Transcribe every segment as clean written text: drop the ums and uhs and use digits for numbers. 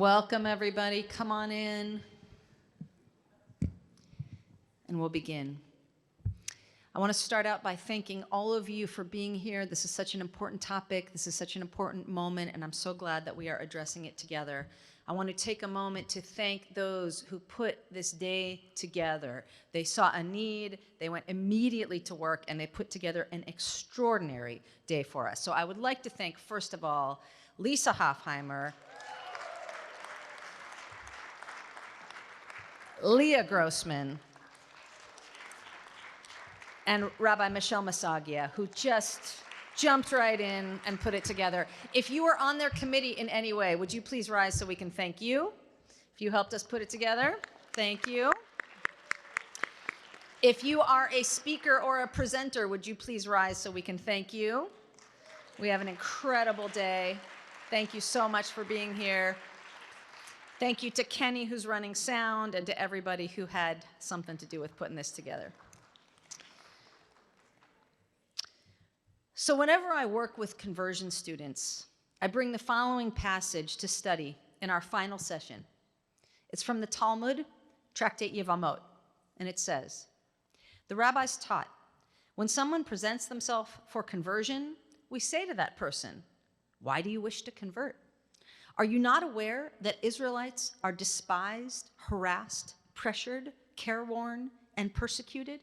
Welcome, everybody. Come on in. And we'll begin. I want to start out by thanking all of you for being here. This is such an important topic. This is such an important moment, and I'm so glad that we are addressing it together. I want to take a moment to thank those who put this day together. They saw a need, they went immediately to work, and they put together an extraordinary day for us. So I would like to thank, first of all, Lisa Hofheimer, Leah Grossman, and Rabbi Michelle Masagia, who just jumped right in and put it together. If you are on their committee in any way, would you please rise so we can thank you? If you helped us put it together, thank you. If you are a speaker or a presenter, would you please rise so we can thank you? We have an incredible day. Thank you so much for being here. Thank you to Kenny, who's running sound, and to everybody who had something to do with putting this together. So whenever I work with conversion students, I bring the following passage to study in our final session. It's from the Talmud, Tractate Yevamot, and it says, the rabbis taught, when someone presents themselves for conversion, we say to that person, why do you wish to convert? Are you not aware that Israelites are despised, harassed, pressured, careworn, and persecuted?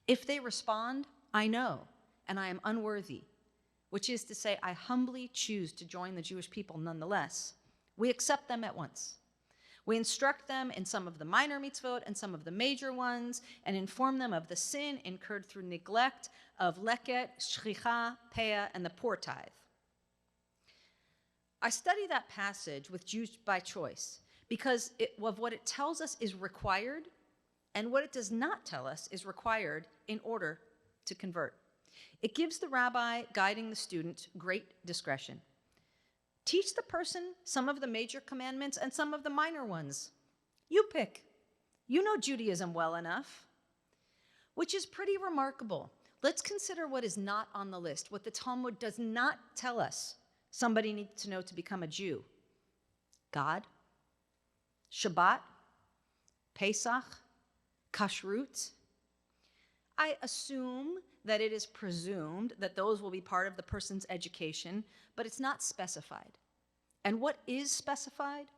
If they respond, I know, and I am unworthy, which is to say, I humbly choose to join the Jewish people nonetheless, we accept them at once. We instruct them in some of the minor mitzvot and some of the major ones, and inform them of the sin incurred through neglect of leket, shchicha, peah, and the poor tithe. I study that passage with Jews by choice because of what it tells us is required and what it does not tell us is required in order to convert. It gives the rabbi guiding the student great discretion. Teach the person some of the major commandments and some of the minor ones. You pick. You know Judaism well enough, which is pretty remarkable. Let's consider what is not on the list, what the Talmud does not tell us somebody needs to know to become a Jew. God, Shabbat, Pesach, Kashrut. I assume that it is presumed that those will be part of the person's education, but it's not specified. And what is specified?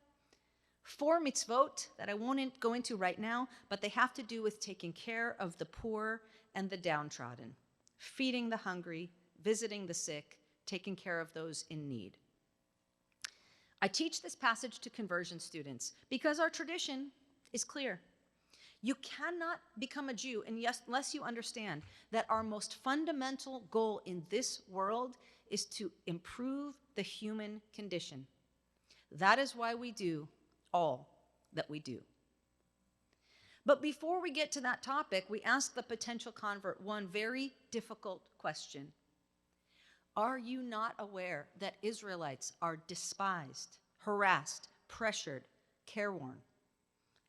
4 mitzvot that I won't go into right now, but they have to do with taking care of the poor and the downtrodden, feeding the hungry, visiting the sick, taking care of those in need. I teach this passage to conversion students because our tradition is clear. You cannot become a Jew unless you understand that our most fundamental goal in this world is to improve the human condition. That is why we do all that we do. But before we get to that topic, we ask the potential convert one very difficult question. Are you not aware that Israelites are despised, harassed, pressured, careworn,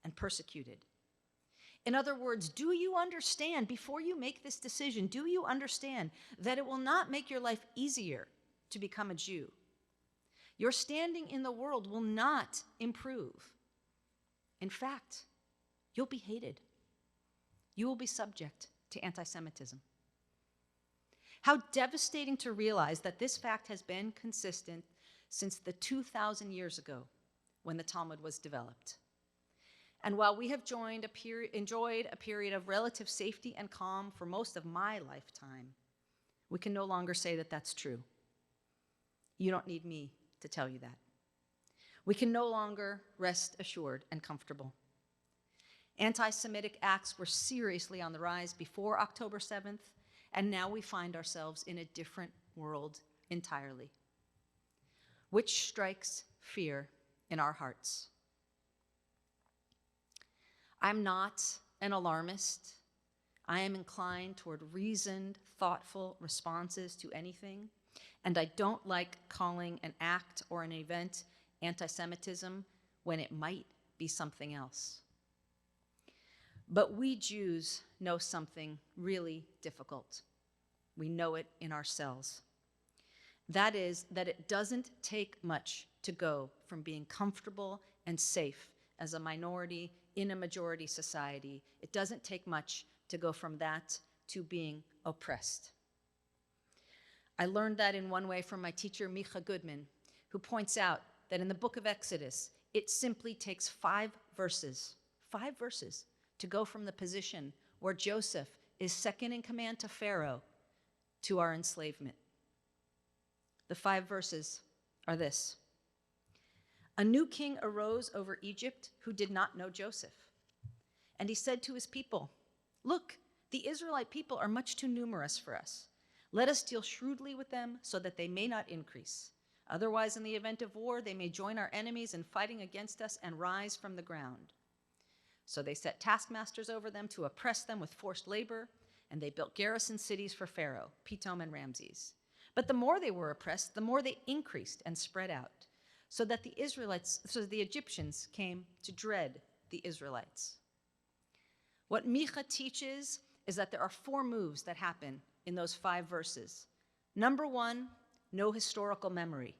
and persecuted? In other words, do you understand, before you make this decision, do you understand that it will not make your life easier to become a Jew? Your standing in the world will not improve. In fact, you'll be hated. You will be subject to anti-Semitism. How devastating to realize that this fact has been consistent since the 2,000 years ago when the Talmud was developed. And while we have enjoyed a period of relative safety and calm for most of my lifetime, we can no longer say that that's true. You don't need me to tell you that. We can no longer rest assured and comfortable. Anti-Semitic acts were seriously on the rise before October 7th, and now we find ourselves in a different world entirely, which strikes fear in our hearts. I'm not an alarmist. I am inclined toward reasoned, thoughtful responses to anything, and I don't like calling an act or an event anti-Semitism when it might be something else. But we Jews know something really difficult. We know it in ourselves. That is, that it doesn't take much to go from being comfortable and safe as a minority in a majority society. It doesn't take much to go from that to being oppressed. I learned that in one way from my teacher, Micha Goodman, who points out that in the book of Exodus, it simply takes 5 verses to go from the position where Joseph is second in command to Pharaoh to our enslavement. The 5 verses are this. A new king arose over Egypt who did not know Joseph. And he said to his people, "Look, the Israelite people are much too numerous for us. Let us deal shrewdly with them so that they may not increase. Otherwise, in the event of war, they may join our enemies in fighting against us and rise from the ground." So they set taskmasters over them to oppress them with forced labor, and they built garrison cities for Pharaoh, Pithom and Ramses. But the more they were oppressed, the more they increased and spread out, so that the Egyptians came to dread the Israelites. What Micha teaches is that there are 4 moves that happen in those 5 verses. Number 1, no historical memory.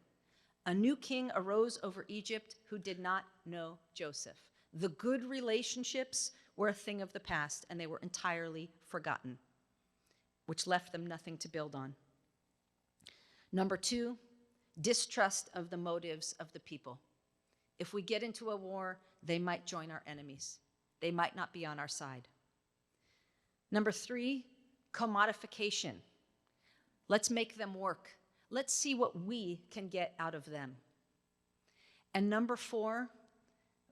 A new king arose over Egypt who did not know Joseph. The good relationships were a thing of the past, and they were entirely forgotten, which left them nothing to build on. Number 2, distrust of the motives of the people. If we get into a war, they might join our enemies. They might not be on our side. Number 3, commodification. Let's make them work. Let's see what we can get out of them. And number 4,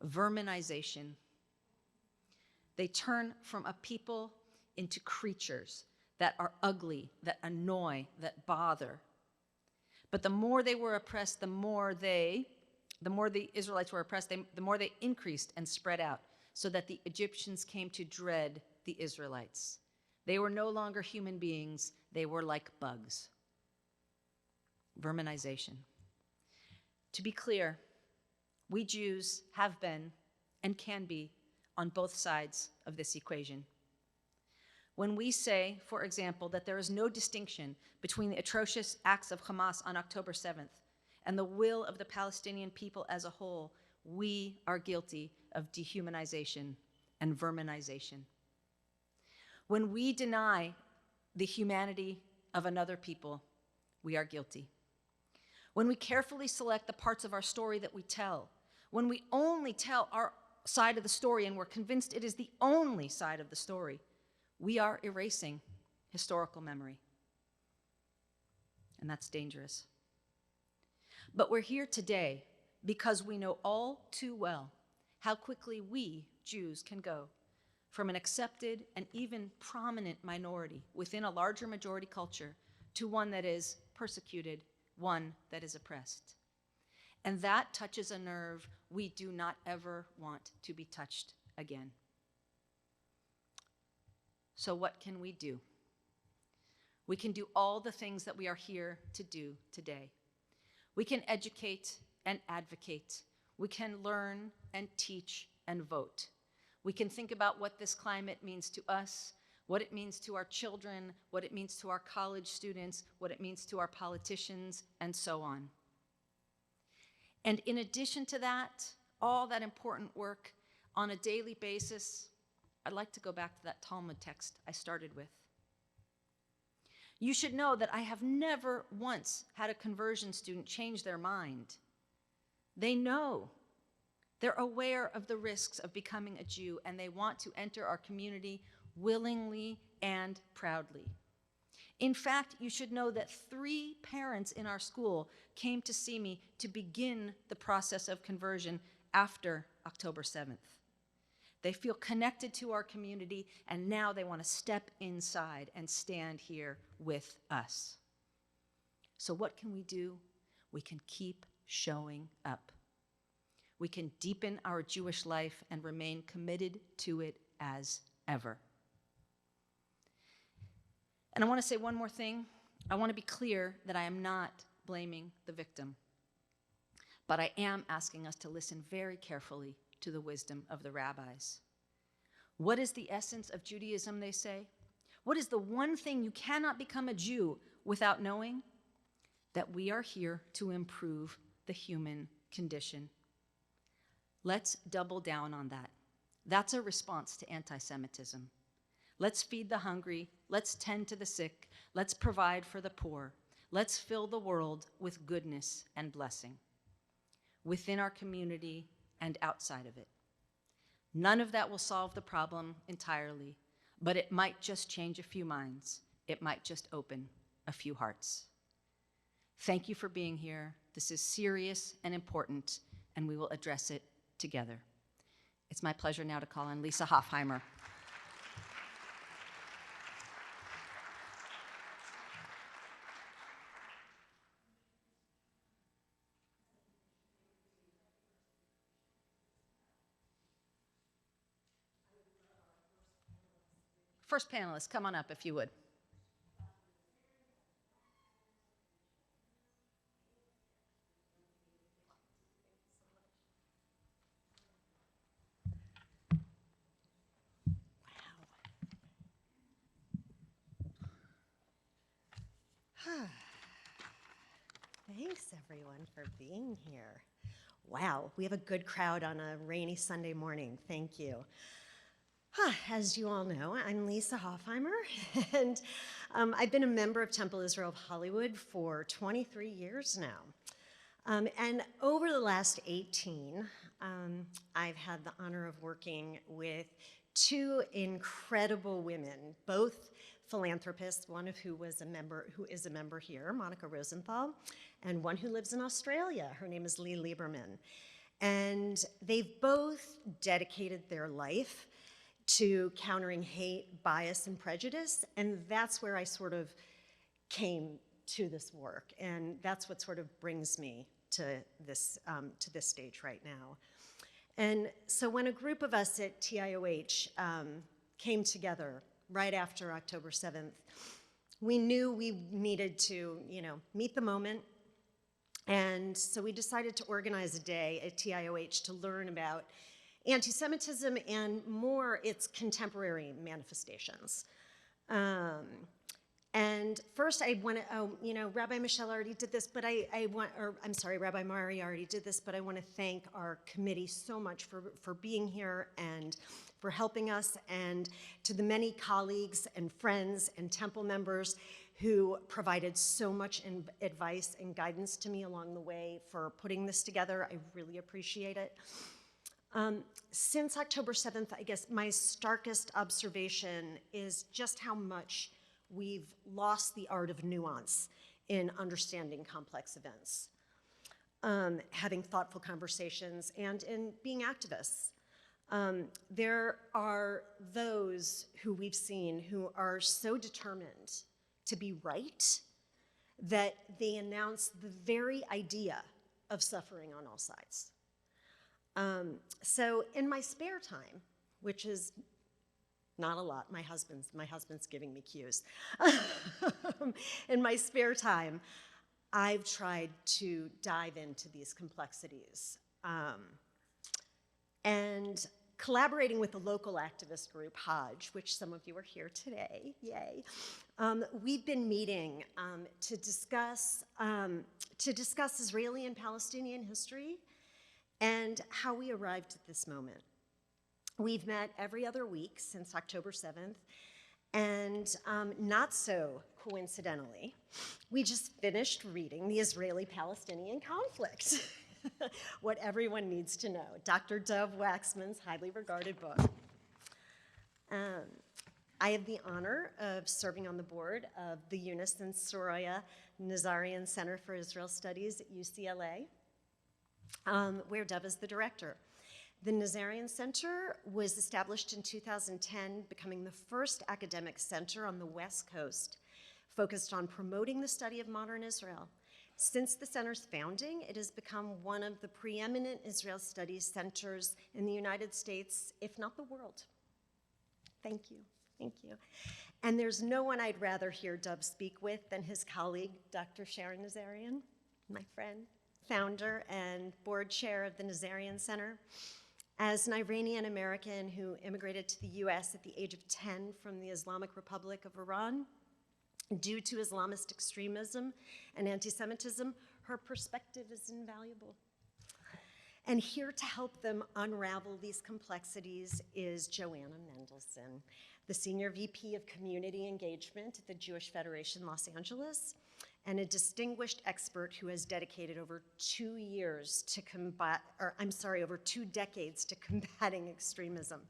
verminization. They turn from a people into creatures that are ugly, that annoy, that bother. But the more they were oppressed, the more the Israelites were oppressed, the more they increased and spread out, so that the Egyptians came to dread the Israelites. They were no longer human beings, they were like bugs. Verminization. To be clear, we Jews have been and can be on both sides of this equation. When we say, for example, that there is no distinction between the atrocious acts of Hamas on October 7th and the will of the Palestinian people as a whole, we are guilty of dehumanization and verminization. When we deny the humanity of another people, we are guilty. When we carefully select the parts of our story that we tell, when we only tell our side of the story and we're convinced it is the only side of the story, we are erasing historical memory. And that's dangerous. But we're here today because we know all too well how quickly we, Jews, can go from an accepted and even prominent minority within a larger majority culture to one that is persecuted, one that is oppressed. And that touches a nerve we do not ever want to be touched again. So what can we do? We can do all the things that we are here to do today. We can educate and advocate. We can learn and teach and vote. We can think about what this climate means to us, what it means to our children, what it means to our college students, what it means to our politicians, and so on. And in addition to that, all that important work on a daily basis, I'd like to go back to that Talmud text I started with. You should know that I have never once had a conversion student change their mind. They know. They're aware of the risks of becoming a Jew, and they want to enter our community willingly and proudly. In fact, you should know that 3 parents in our school came to see me to begin the process of conversion after October 7th. They feel connected to our community, and now they want to step inside and stand here with us. So what can we do? We can keep showing up. We can deepen our Jewish life and remain committed to it as ever. And I want to say one more thing. I want to be clear that I am not blaming the victim, but I am asking us to listen very carefully to the wisdom of the rabbis. What is the essence of Judaism, they say? What is the one thing you cannot become a Jew without knowing? that we are here to improve the human condition. Let's double down on that. That's a response to anti-Semitism. Let's feed the hungry, let's tend to the sick, let's provide for the poor, let's fill the world with goodness and blessing, within our community and outside of it. None of that will solve the problem entirely, but it might just change a few minds. It might just open a few hearts. Thank you for being here. This is serious and important, and we will address it together. It's my pleasure now to call on Lisa Hofheimer. First panelist, come on up if you would. Thanks, everyone, for being here. Wow, we have a good crowd on a rainy Sunday morning. Thank you. As you all know, I'm Lisa Hofheimer, and I've been a member of Temple Israel of Hollywood for 23 years now. And over the last 18, I've had the honor of working with two incredible women, both philanthropists, one of who is a member here, Monica Rosenthal, and one who lives in Australia. Her name is Lee Lieberman. And they've both dedicated their life to countering hate, bias, and prejudice, and that's where I sort of came to this work, and that's what sort of brings me to this stage right now. And so when a group of us at TIOH came together right after October 7th, we knew we needed to, meet the moment, and so we decided to organize a day at TIOH to learn about anti-Semitism and more its contemporary manifestations. And first I want to, Rabbi Michelle already did this, but Rabbi Mari already did this, but I want to thank our committee so much for being here and for helping us, and to the many colleagues and friends and Temple members who provided so much advice and guidance to me along the way for putting this together. I really appreciate it. Since October 7th, I guess my starkest observation is just how much we've lost the art of nuance in understanding complex events, having thoughtful conversations, and in being activists. There are those who we've seen who are so determined to be right that they announce the very idea of suffering on all sides. So in my spare time, which is not a lot, my husband's giving me cues. In my spare time, I've tried to dive into these complexities. And collaborating with a local activist group, Hodge, which some of you are here today, yay, we've been meeting to discuss Israeli and Palestinian history and how we arrived at this moment. We've met every other week since October 7th, and not so coincidentally, we just finished reading The Israeli-Palestinian Conflict, what everyone needs to know, Dr. Dov Waxman's highly regarded book. I have the honor of serving on the board of the Eunice and Soraya Nazarian Center for Israel Studies at UCLA, where Dov is the director. The Nazarian Center was established in 2010, becoming the first academic center on the West Coast focused on promoting the study of modern Israel. Since the center's founding, it has become one of the preeminent Israel studies centers in the United States, if not the world. Thank you, thank you. And there's no one I'd rather hear Dov speak with than his colleague, Dr. Sharon Nazarian, my friend, founder and board chair of the Nazarian Center. As an Iranian American who immigrated to the US at the age of 10 from the Islamic Republic of Iran, Due to Islamist extremism and anti-Semitism, her perspective is invaluable. And here to help them unravel these complexities is Joanna Mendelson, the Senior VP of Community Engagement at the Jewish Federation Los Angeles, and a distinguished expert who has dedicated over 2 years to over 2 decades to combating extremism.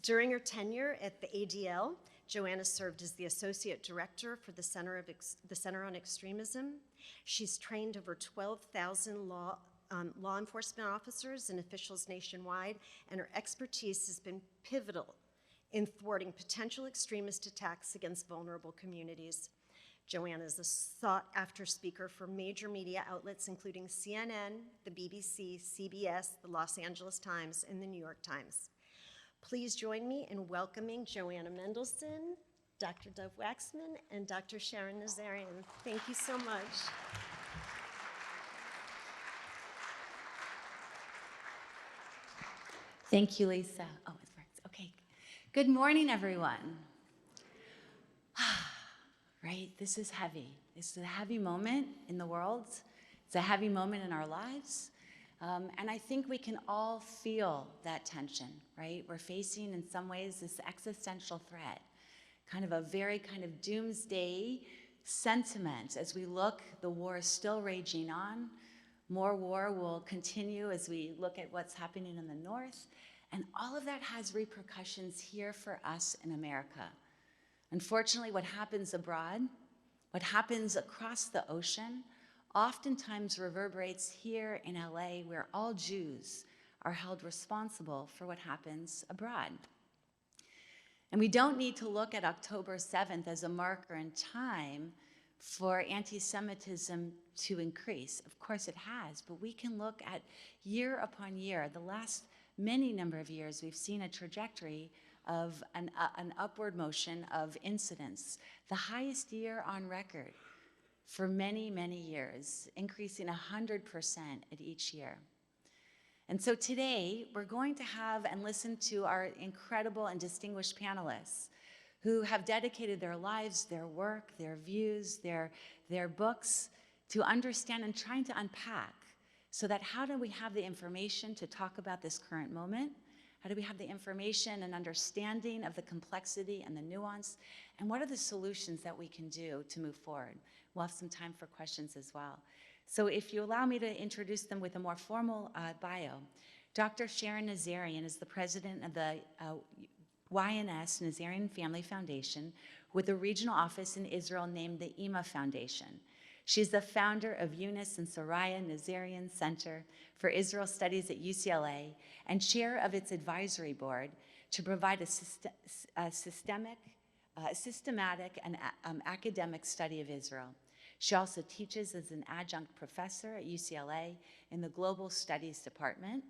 During her tenure at the ADL, Joanna served as the Associate Director for the Center on Extremism. She's trained over 12,000 law enforcement officers and officials nationwide, and her expertise has been pivotal in thwarting potential extremist attacks against vulnerable communities. Joanna is a sought-after speaker for major media outlets, including CNN, the BBC, CBS, the Los Angeles Times, and the New York Times. Please join me in welcoming Joanna Mendelson, Dr. Dov Waxman, and Dr. Sharon Nazarian. Thank you so much. Thank you, Lisa. Oh, it works. Okay. Good morning, everyone. Right? This is heavy. This is a heavy moment in the world. It's a heavy moment in our lives. And I think we can all feel that tension, right? We're facing, in some ways, this existential threat, kind of a very kind of doomsday sentiment as we look. The war is still raging on. More war will continue as we look at what's happening in the north. And all of that has repercussions here for us in America. Unfortunately, what happens abroad, what happens across the ocean, oftentimes reverberates here in LA, where all Jews are held responsible for what happens abroad. And we don't need to look at October 7th as a marker in time for anti-Semitism to increase. Of course it has, but we can look at year upon year. The last many number of years, we've seen a trajectory of an upward motion of incidents, the highest year on record for many, many years, increasing 100% at each year. And so today, we're going to have and listen to our incredible and distinguished panelists who have dedicated their lives, their work, their views, their books to understand and trying to unpack so that how do we have the information to talk about this current moment? How do we have the information and understanding of the complexity and the nuance? And what are the solutions that we can do to move forward? We'll have some time for questions as well. So if you allow me to introduce them with a more formal bio, Dr. Sharon Nazarian is the president of the YNS Nazarian Family Foundation with a regional office in Israel named the IMA Foundation. She's the founder of Eunice and Soraya Nazarian Center for Israel Studies at UCLA and chair of its advisory board to provide a systematic and academic study of Israel. She also teaches as an adjunct professor at UCLA in the Global Studies Department.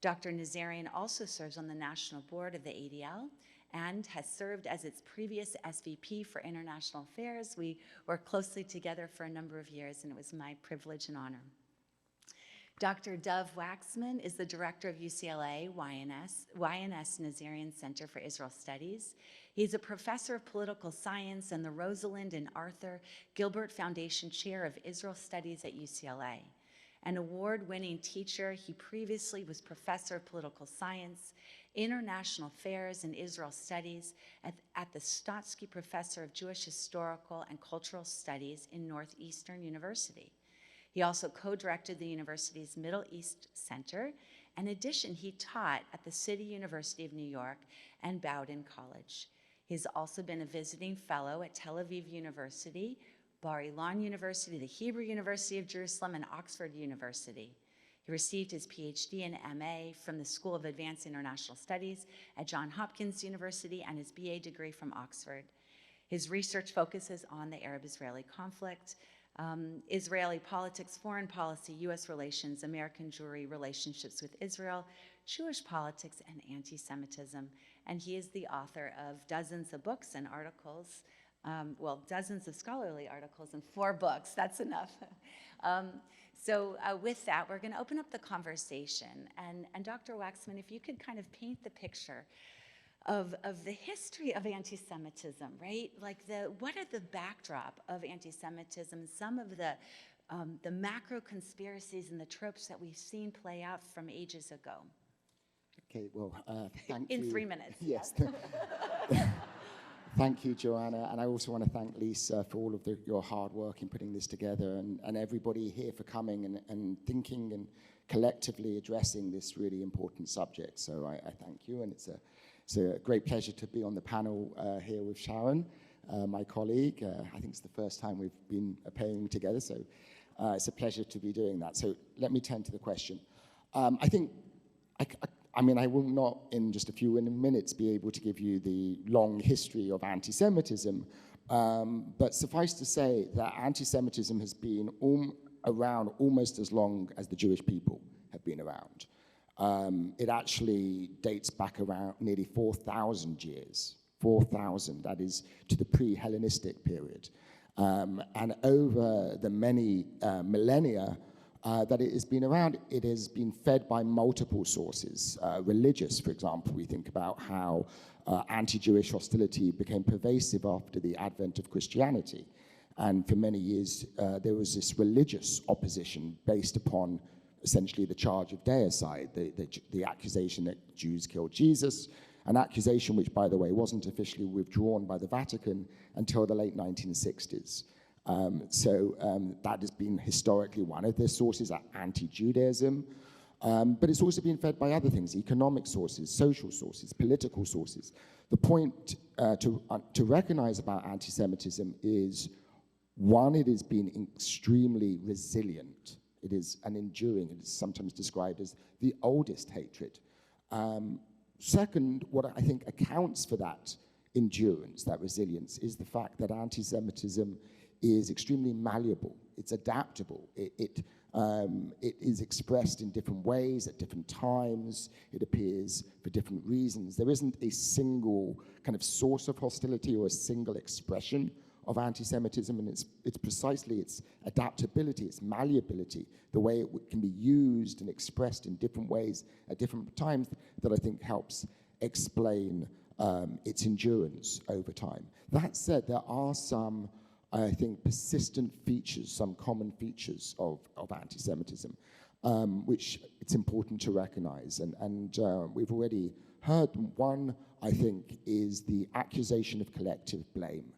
Dr. Nazarian also serves on the national board of the ADL and has served as its previous SVP for International Affairs. We worked closely together for a number of years, and it was my privilege and honor. Dr. Dov Waxman is the director of UCLA YNS Nazarian Center for Israel Studies. He's a professor of political science and the Rosalind and Arthur Gilbert Foundation Chair of Israel Studies at UCLA. An award-winning teacher, he previously was professor of political science, international affairs, and Israel studies at the Stotsky Professor of Jewish Historical and Cultural Studies in Northeastern University. He also co-directed the university's Middle East Center. In addition, he taught at the City University of New York and Bowdoin College. He's also been a visiting fellow at Tel Aviv University, Bar Ilan University, the Hebrew University of Jerusalem, and Oxford University. He received his PhD and MA from the School of Advanced International Studies at Johns Hopkins University and his BA degree from Oxford. His research focuses on the Arab-Israeli conflict, Israeli politics, foreign policy, US relations, American Jewry, relationships with Israel, Jewish politics, and anti-Semitism. And he is the author of dozens of books and articles, dozens of scholarly articles and 4 books. That's enough. So with that, we're going to open up the conversation. And Dr. Waxman, if you could kind of paint the picture of the history of anti-Semitism, right? Like what are the backdrop of anti-Semitism, some of the macro conspiracies and the tropes that we've seen play out from ages ago? Okay, well, thank you. In 3 minutes. Yes. Thank you, Joanna. And I also want to thank Lisa for all of your hard work in putting this together, and everybody here for coming and thinking and collectively addressing this really important subject. So I thank you, and it's a great pleasure to be on the panel here with Sharon, my colleague. I think it's the first time we've been appearing together, so it's a pleasure to be doing that. So let me turn to the question. I think, I will not in just a few minutes be able to give you the long history of anti-Semitism, but suffice to say that anti-Semitism has been around almost as long as the Jewish people have been around. It actually dates back around nearly 4,000 years, 4,000, that is to the pre-Hellenistic period. And over the many millennia that it has been around, it has been fed by multiple sources. Religious, for example, we think about how anti-Jewish hostility became pervasive after the advent of Christianity. And for many years, there was this religious opposition based upon essentially the charge of deicide, the accusation that Jews killed Jesus, an accusation which, by the way, wasn't officially withdrawn by the Vatican until the late 1960s. That has been historically one of the sources, anti-Judaism, but it's also been fed by other things, economic sources, social sources, political sources. The point to recognize about anti-Semitism is, one, it has been extremely resilient. It is an enduring, it is sometimes described as the oldest hatred. Second, what I think accounts for that endurance, that resilience, is the fact that anti-Semitism is extremely malleable. It's adaptable. It is expressed in different ways at different times. It appears for different reasons. There isn't a single kind of source of hostility or a single expression of anti-Semitism, and it's precisely its adaptability, its malleability, the way it can be used and expressed in different ways at different times that I think helps explain its endurance over time. That said, there are some, I think, persistent features, some common features of anti-Semitism, which it's important to recognize. And we've already heard one, I think, is the accusation of collective blame.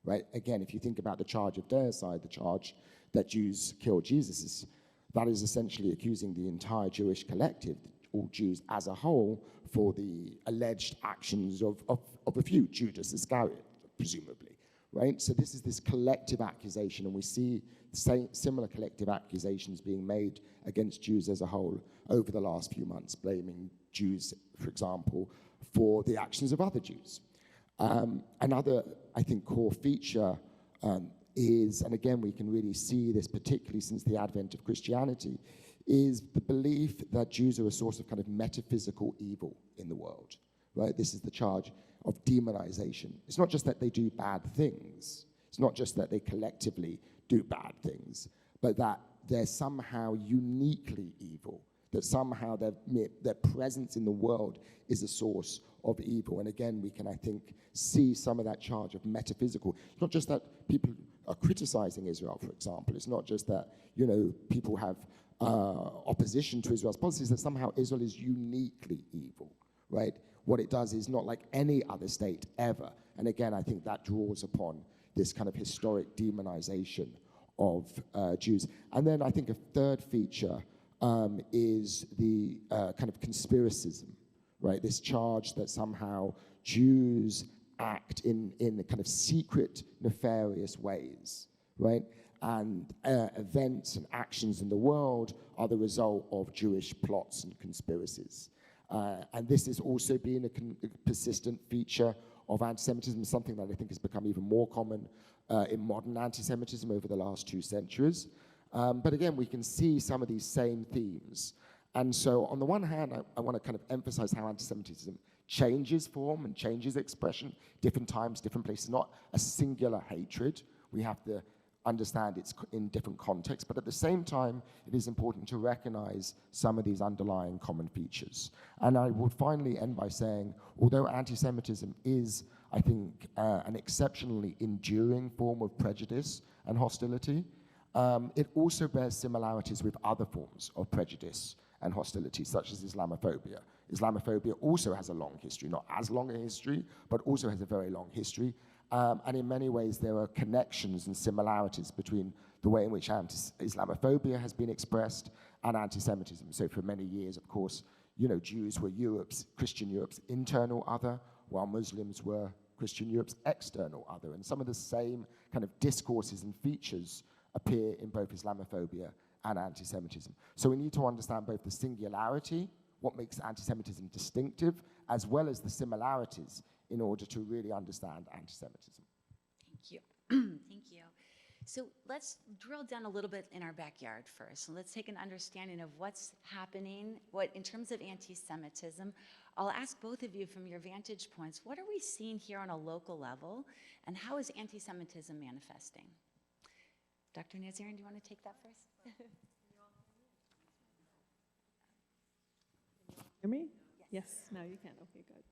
Right? Again, if you think about the charge of deicide, the charge that Jews killed Jesus, that is essentially accusing the entire Jewish collective, all Jews as a whole, for the alleged actions of a few, Judas Iscariot, presumably. Right? So this is this collective accusation, and we see similar collective accusations being made against Jews as a whole over the last few months, blaming Jews, for example, for the actions of other Jews. Another, I think, core feature is, and again, we can really see this particularly since the advent of Christianity, is the belief that Jews are a source of kind of metaphysical evil in the world, right? This is the charge of demonization. It's not just that they do bad things. It's not just that they collectively do bad things, but that they're somehow uniquely evil, that somehow their presence in the world is a source of evil. And again, we can, I think, see some of that charge of metaphysical. It's not just that people are criticizing Israel, for example. It's not just that, people have opposition to Israel's policies, that somehow Israel is uniquely evil, right? What it does is not like any other state ever. And again, I think that draws upon this kind of historic demonization of Jews. And then I think a third feature is the kind of conspiracism, right? This charge that somehow Jews act in kind of secret, nefarious ways, right? And events and actions in the world are the result of Jewish plots and conspiracies. And this has also been a persistent feature of anti-Semitism, something that I think has become even more common in modern anti-Semitism over the last 2 centuries. But again, we can see some of these same themes. And so on the one hand, I want to kind of emphasize how anti-Semitism changes form and changes expression, different times, different places, not a singular hatred. We have the understand it's in different contexts, but at the same time, it is important to recognize some of these underlying common features. And I would finally end by saying, although anti-Semitism is, I think, an exceptionally enduring form of prejudice and hostility, it also bears similarities with other forms of prejudice and hostility, such as Islamophobia. Islamophobia also has a long history, not as long a history, but also has a very long history. And in many ways, there are connections and similarities between the way in which Islamophobia has been expressed and anti-Semitism. So for many years, of course, Jews were Christian Europe's internal other, while Muslims were Christian Europe's external other. And some of the same kind of discourses and features appear in both Islamophobia and anti-Semitism. So we need to understand both the singularity, what makes anti-Semitism distinctive, as well as the similarities in order to really understand anti-Semitism. Thank you. Thank you. So let's drill down a little bit in our backyard first. So let's take an understanding of what's happening, in terms of anti-Semitism. I'll ask both of you from your vantage points, what are we seeing here on a local level, and how is anti-Semitism manifesting? Dr. Nazarian, do you want to take that first? Hear me? Yes, now you can. Okay, good.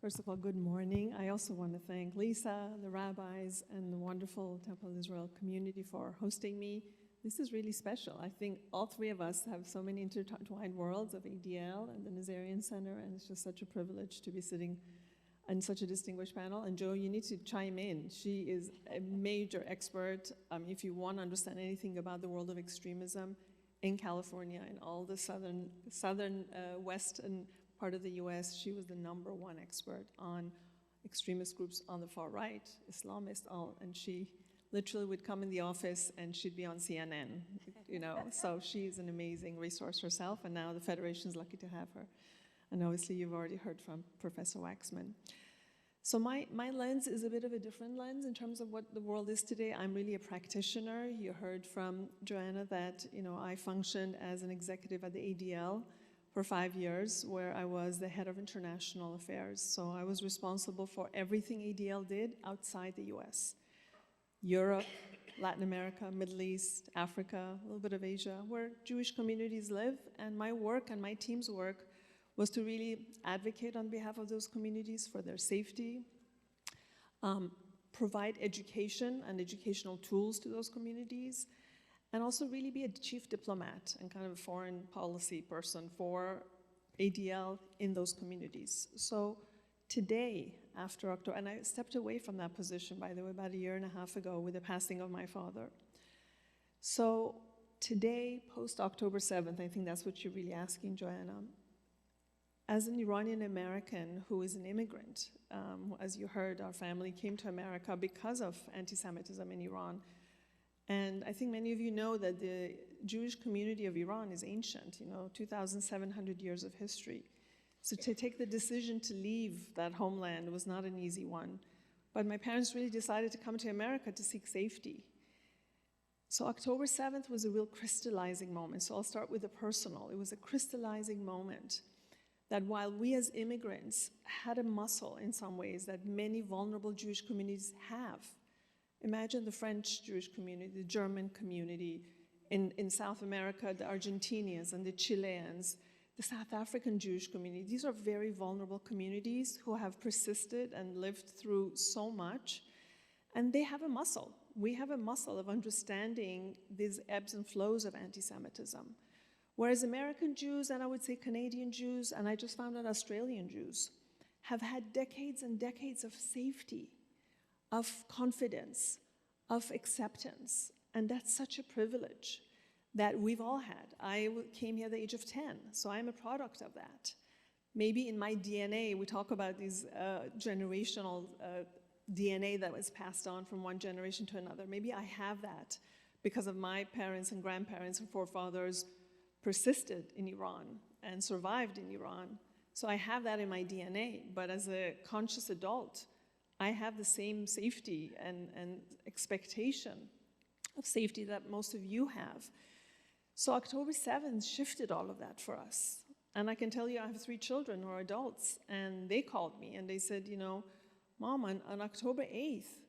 First of all, good morning. I also want to thank Lisa, the rabbis, and the wonderful Temple Israel community for hosting me. This is really special. I think all three of us have so many intertwined worlds of ADL and the Nazarian Center, and it's just such a privilege to be sitting in such a distinguished panel. And Jo, you need to chime in. She is a major expert. If you want to understand anything about the world of extremism in California and all the southern western part of the US, she was the #1 expert on extremist groups on the far right, Islamists, and she literally would come in the office and she'd be on CNN, So she's an amazing resource herself, and now the Federation's lucky to have her. And obviously you've already heard from Professor Waxman. So my lens is a bit of a different lens in terms of what the world is today. I'm really a practitioner. You heard from Joanna that I functioned as an executive at the ADL for 5 years, where I was the head of international affairs. So I was responsible for everything ADL did outside the US. Europe, Latin America, Middle East, Africa, a little bit of Asia, where Jewish communities live. And my work and my team's work was to really advocate on behalf of those communities for their safety, provide education and educational tools to those communities, and also really be a chief diplomat and kind of a foreign policy person for ADL in those communities. So today, after October, and I stepped away from that position, by the way, about 1.5 years ago with the passing of my father. So today, post-October 7th, I think that's what you're really asking, Joanna. As an Iranian American who is an immigrant, as you heard, our family came to America because of anti-Semitism in Iran. And I think many of you know that the Jewish community of Iran is ancient, 2,700 years of history. So to take the decision to leave that homeland was not an easy one. But my parents really decided to come to America to seek safety. So October 7th was a real crystallizing moment. So I'll start with the personal. It was a crystallizing moment that while we as immigrants had a muscle in some ways that many vulnerable Jewish communities have. Imagine the French Jewish community, the German community, in South America, the Argentinians and the Chileans, the South African Jewish community. These are very vulnerable communities who have persisted and lived through so much, and they have a muscle. We have a muscle of understanding these ebbs and flows of anti-Semitism. Whereas American Jews, and I would say Canadian Jews, and I just found out Australian Jews, have had decades and decades of safety, of confidence, of acceptance. And that's such a privilege that we've all had. I came here at the age of 10, so I'm a product of that. Maybe in my DNA, we talk about these generational DNA that was passed on from one generation to another. Maybe I have that because of my parents and grandparents and forefathers persisted in Iran and survived in Iran. So I have that in my DNA, but as a conscious adult, I have the same safety and expectation of safety that most of you have. So October 7th shifted all of that for us. And I can tell you I have 3 children who are adults, and they called me and they said, Mom, on October 8th,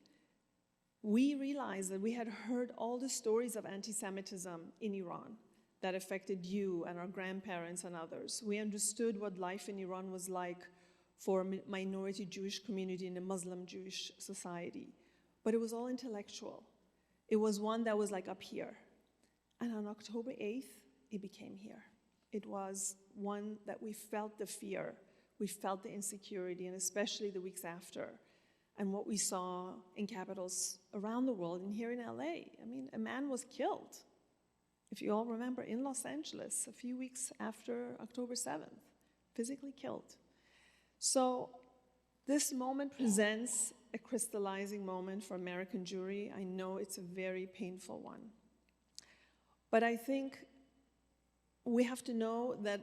we realized that we had heard all the stories of anti-Semitism in Iran that affected you and our grandparents and others. We understood what life in Iran was like for a minority Jewish community in a Muslim Jewish society. But it was all intellectual. It was one that was like up here. And on October 8th, it became here. It was one that we felt the fear, we felt the insecurity, and especially the weeks after. And what we saw in capitals around the world, and here in LA. I mean, a man was killed, if you all remember, in Los Angeles a few weeks after October 7th, physically killed. So this moment presents a crystallizing moment for American Jewry. I know it's a very painful one. But I think we have to know that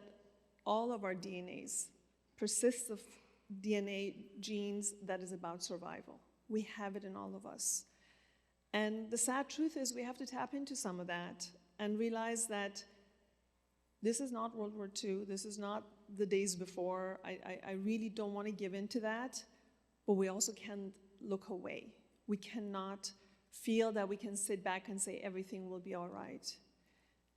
all of our DNAs persists of DNA genes that is about survival. We have it in all of us. And the sad truth is we have to tap into some of that and realize that this is not World War II. This is not the days before. I really don't want to give in to that, but we also can't look away. We cannot feel that we can sit back and say everything will be all right.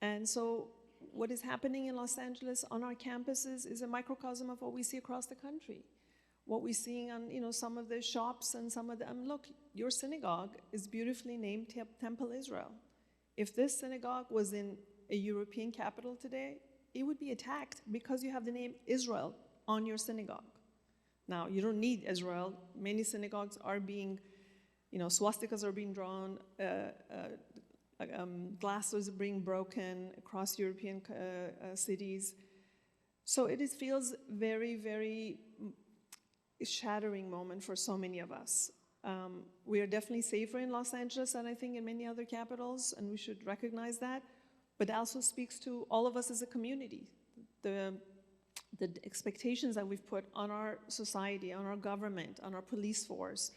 And so what is happening in Los Angeles on our campuses is a microcosm of what we see across the country. What we're seeing on some of the shops and some of the, look, your synagogue is beautifully named Temple Israel. If this synagogue was in a European capital today, it would be attacked because you have the name Israel on your synagogue. Now, you don't need Israel. Many synagogues are being, swastikas are being drawn, glasses are being broken across European cities. So it feels very, very shattering moment for so many of us. We are definitely safer in Los Angeles than I think in many other capitals, and we should recognize that. But it also speaks to all of us as a community. The expectations that we've put on our society, on our government, on our police force,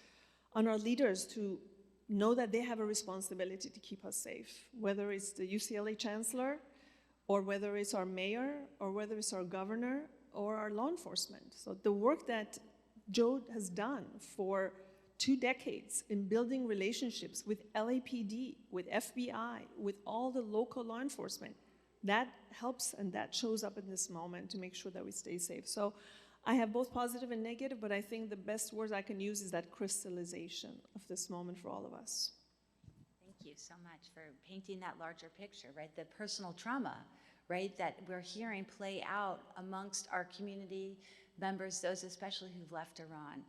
on our leaders to know that they have a responsibility to keep us safe, whether it's the UCLA chancellor, or whether it's our mayor, or whether it's our governor, or our law enforcement. So the work that Joe has done for 2 decades in building relationships with LAPD, with FBI, with all the local law enforcement, that helps and that shows up in this moment to make sure that we stay safe. So I have both positive and negative, but I think the best words I can use is that crystallization of this moment for all of us. Thank you so much for painting that larger picture, right? The personal trauma, right, that we're hearing play out amongst our community members, those especially who've left Iran.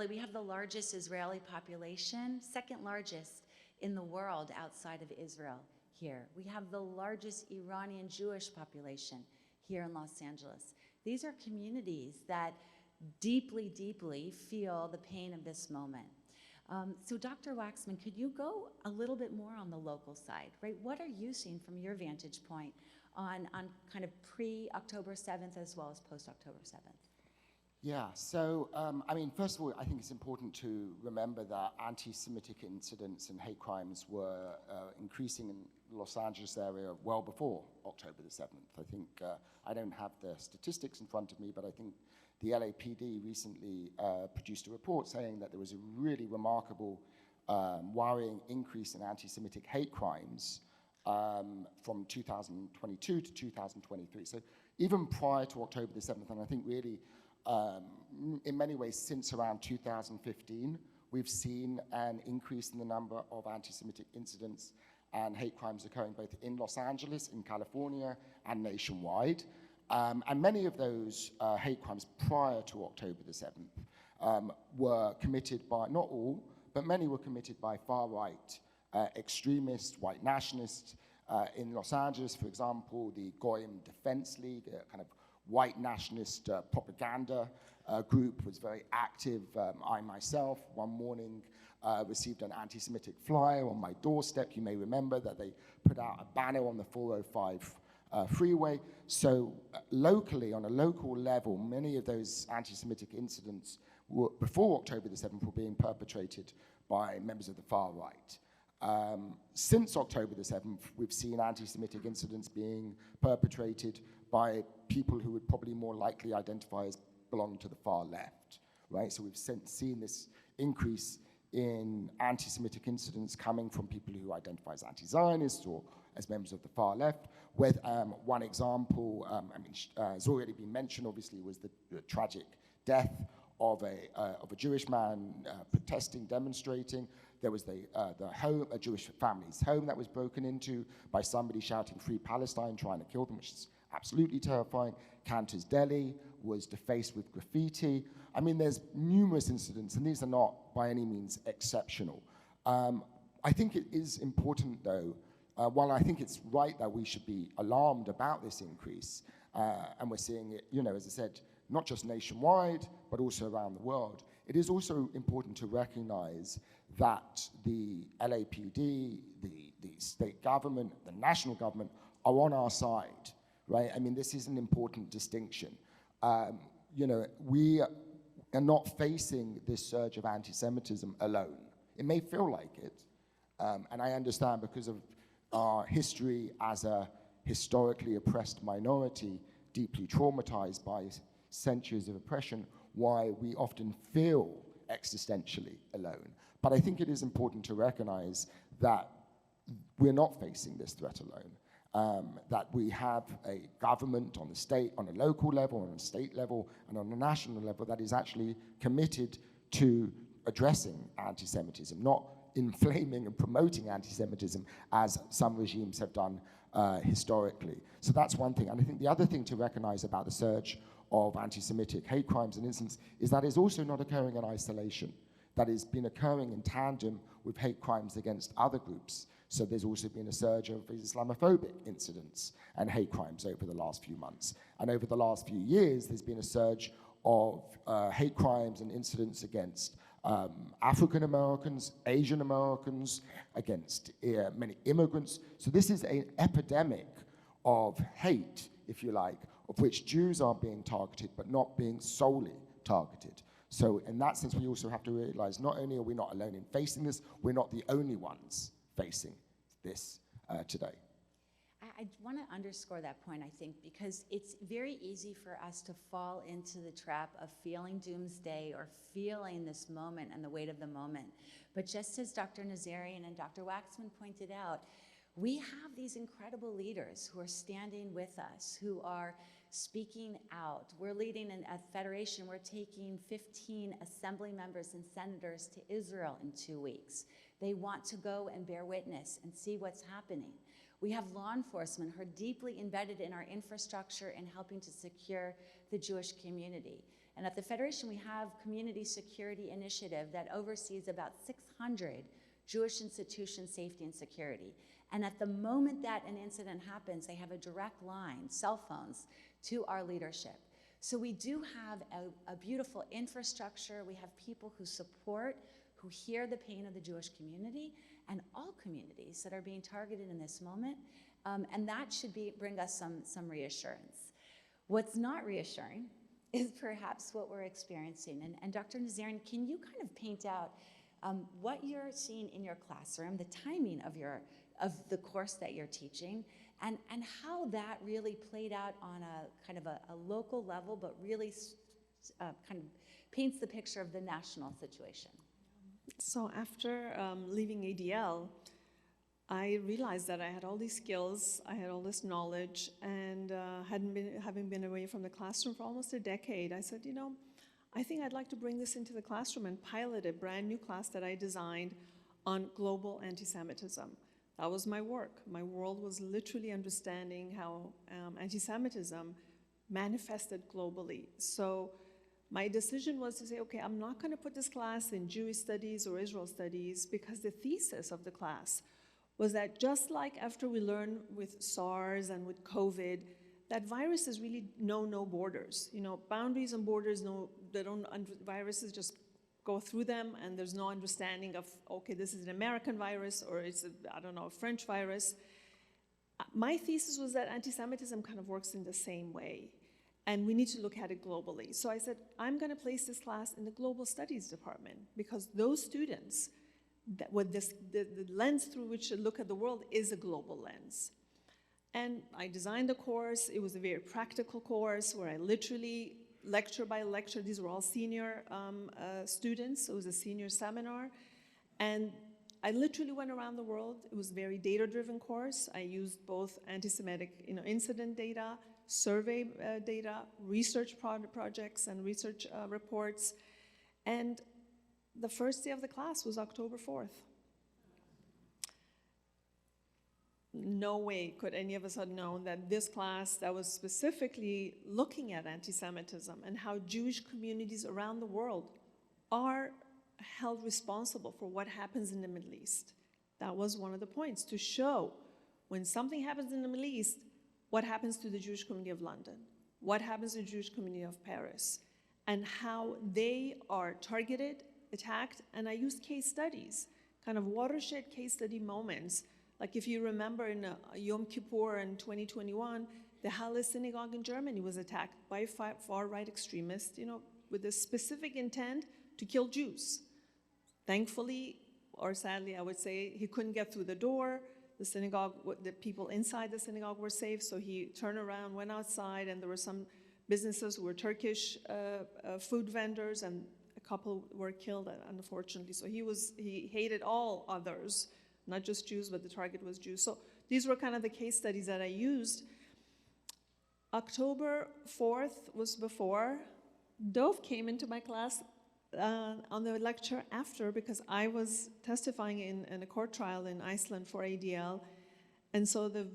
We have the largest Israeli population, second largest in the world outside of Israel here. We have the largest Iranian Jewish population here in Los Angeles. These are communities that deeply, deeply feel the pain of this moment. So Dr. Waxman, could you go a little bit more on the local side, right? What are you seeing from your vantage point on kind of pre-October 7th as well as post-October 7th? Yeah, so, first of all, I think it's important to remember that anti-Semitic incidents and hate crimes were increasing in the Los Angeles area well before October the 7th. I think, I don't have the statistics in front of me, but I think the LAPD recently produced a report saying that there was a really remarkable, worrying increase in anti-Semitic hate crimes from 2022 to 2023. So even prior to October the 7th, and I think really, in many ways, since around 2015, we've seen an increase in the number of anti-Semitic incidents and hate crimes occurring both in Los Angeles, in California, and nationwide. And many of those hate crimes prior to October the 7th were committed by, not all, but many were committed by far-right extremists, white nationalists. In Los Angeles, for example, the Goyim Defense League, a kind of white nationalist propaganda group, was very active. I myself, one morning, received an anti-Semitic flyer on my doorstep. You may remember that they put out a banner on the 405 freeway. So locally, on a local level, many of those anti-Semitic incidents before October the 7th were being perpetrated by members of the far right. Since October the 7th, we've seen anti-Semitic incidents being perpetrated by people who would probably more likely identify as belonging to the far left, right? So we've seen this increase in anti-Semitic incidents coming from people who identify as anti-Zionists or as members of the far left. With one example, it's already been mentioned, obviously, was the tragic death of a Jewish man protesting, demonstrating. There was the home, a Jewish family's home that was broken into by somebody shouting "Free Palestine," trying to kill them, which is absolutely terrifying. Cantor's Deli was defaced with graffiti. I mean, there's numerous incidents, and these are not by any means exceptional. I think it is important, though, while I think it's right that we should be alarmed about this increase, and we're seeing it, as I said, not just nationwide, but also around the world, it is also important to recognize that the LAPD, the state government, the national government are on our side, right? I mean, this is an important distinction. We are not facing this surge of anti-Semitism alone. It may feel like it, and I understand because of our history as a historically oppressed minority, deeply traumatized by centuries of oppression, why we often feel existentially alone. But I think it is important to recognize that we're not facing this threat alone, that we have a government on the state, on a local level, on a state level, and on a national level that is actually committed to addressing anti-Semitism, not inflaming and promoting anti-Semitism as some regimes have done historically. So that's one thing. And I think the other thing to recognize about the surge of anti-Semitic hate crimes and incidents is that it's also not occurring in isolation. That has been occurring in tandem with hate crimes against other groups. So there's also been a surge of Islamophobic incidents and hate crimes over the last few months. And over the last few years, there's been a surge of hate crimes and incidents against African Americans, Asian Americans, against many immigrants. So this is an epidemic of hate, if you like, of which Jews are being targeted, but not being solely targeted. So in that sense, we also have to realize not only are we not alone in facing this, we're not the only ones facing this today. I want to underscore that point, I think, because it's very easy for us to fall into the trap of feeling doomsday or feeling this moment and the weight of the moment. But just as Dr. Nazarian and Dr. Waxman pointed out, we have these incredible leaders who are standing with us, who are speaking out. We're leading a federation. We're taking 15 assembly members and senators to Israel in 2 weeks. They want to go and bear witness and see what's happening. We have law enforcement who are deeply embedded in our infrastructure and helping to secure the Jewish community. And at the Federation, we have Community Security Initiative that oversees about 600 Jewish institution safety and security. And at the moment that an incident happens, they have a direct line, cell phones, to our leadership. So we do have a beautiful infrastructure. We have people who support, who hear the pain of the Jewish community and all communities that are being targeted in this moment. And that should bring us some reassurance. What's not reassuring is perhaps what we're experiencing. And Dr. Nazarian, can you kind of paint out what you're seeing in your classroom, the timing of the course that you're teaching, and how that really played out on a kind of a local level, but really kind of paints the picture of the national situation? So after leaving ADL, I realized that I had all these skills, I had all this knowledge, and having been away from the classroom for almost a decade, I said, I think I'd like to bring this into the classroom and pilot a brand new class that I designed on global anti-Semitism. That was my work. My world was literally understanding how anti-Semitism manifested globally. So my decision was to say, okay, I'm not going to put this class in Jewish studies or Israel studies, because the thesis of the class was that just like after we learned with SARS and with COVID, that viruses really know no borders. Boundaries and borders, viruses just go through them, and there's no understanding of, okay, this is an American virus, or it's a French virus. My thesis was that anti-Semitism kind of works in the same way, and we need to look at it globally. So I said, I'm going to place this class in the Global Studies department, because those students, the lens through which to look at the world is a global lens. And I designed the course. It was a very practical course where I literally, lecture by lecture, these were all senior students. It was a senior seminar. And I literally went around the world. It was a very data-driven course. I used both anti-Semitic incident data, survey data, research projects, and research reports. And the first day of the class was October 4th. No way could any of us have known that this class that was specifically looking at anti-Semitism and how Jewish communities around the world are held responsible for what happens in the Middle East. That was one of the points, to show when something happens in the Middle East, what happens to the Jewish community of London, what happens to the Jewish community of Paris, and how they are targeted, attacked, and I used case studies, kind of watershed case study moments. Like if you remember in Yom Kippur in 2021, the Halle synagogue in Germany was attacked by far-right extremists, with a specific intent to kill Jews. Thankfully, or sadly, I would say, he couldn't get through the door. The synagogue, the people inside the synagogue were safe, so he turned around, went outside, and there were some businesses who were Turkish food vendors, and a couple were killed, unfortunately. So he hated all others, not just Jews, but the target was Jews. So these were kind of the case studies that I used. October 4th was before. Dove came into my class on the lecture after, because I was testifying in a court trial in Iceland for ADL. And so the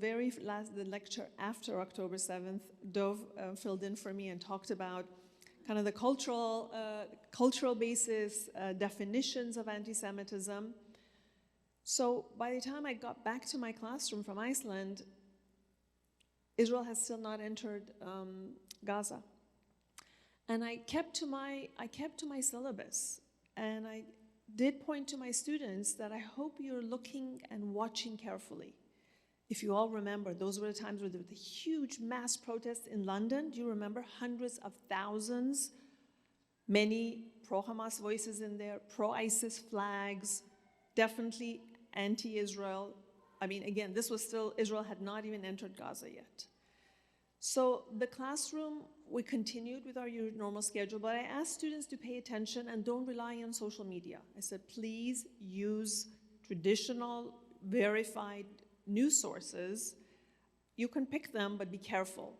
lecture after October 7th, Dove filled in for me and talked about kind of the cultural basis, definitions of anti-Semitism. So by the time I got back to my classroom from Iceland, Israel has still not entered Gaza. And I kept to my syllabus, and I did point to my students that I hope you're looking and watching carefully. If you all remember, those were the times where there were the huge mass protests in London. Do you remember? Hundreds of thousands, many pro-Hamas voices in there, pro-ISIS flags, definitely anti-Israel. I mean, again, this was still, Israel had not even entered Gaza yet. So the classroom, we continued with our normal schedule, but I asked students to pay attention and don't rely on social media. I said, please use traditional, verified news sources. You can pick them, but be careful.